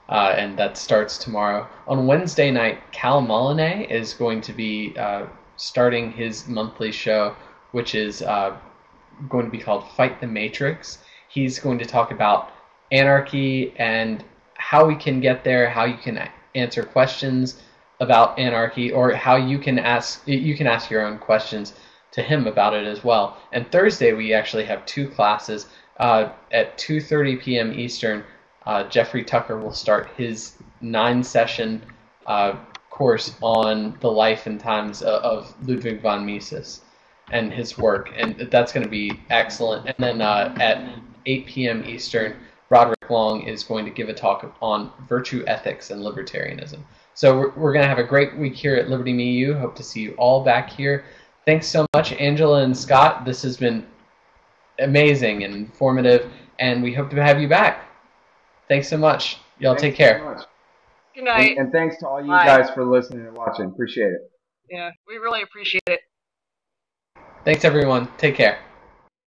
and that starts tomorrow. On Wednesday night, Cal Molinay is going to be starting his monthly show, which is going to be called Fight the Matrix. He's going to talk about anarchy and how we can get there, how you can answer questions about anarchy, or how you can ask your own questions to him about it as well. And Thursday we actually have two classes at 2:30 p.m. Eastern. Jeffrey Tucker will start his 9-session course on the life and times of Ludwig von Mises and his work, and that's going to be excellent. And then at 8 p.m. Eastern, Roderick Long is going to give a talk on virtue ethics and libertarianism. So we're going to have a great week here at Liberty.me U. Hope to see you all back here. Thanks so much, Angela and Scott. This has been amazing and informative, and we hope to have you back. Thanks so much. Y'all take care. So much. Good night. And thanks to all you guys for listening and watching. Appreciate it. Yeah, we really appreciate it. Thanks, everyone. Take care.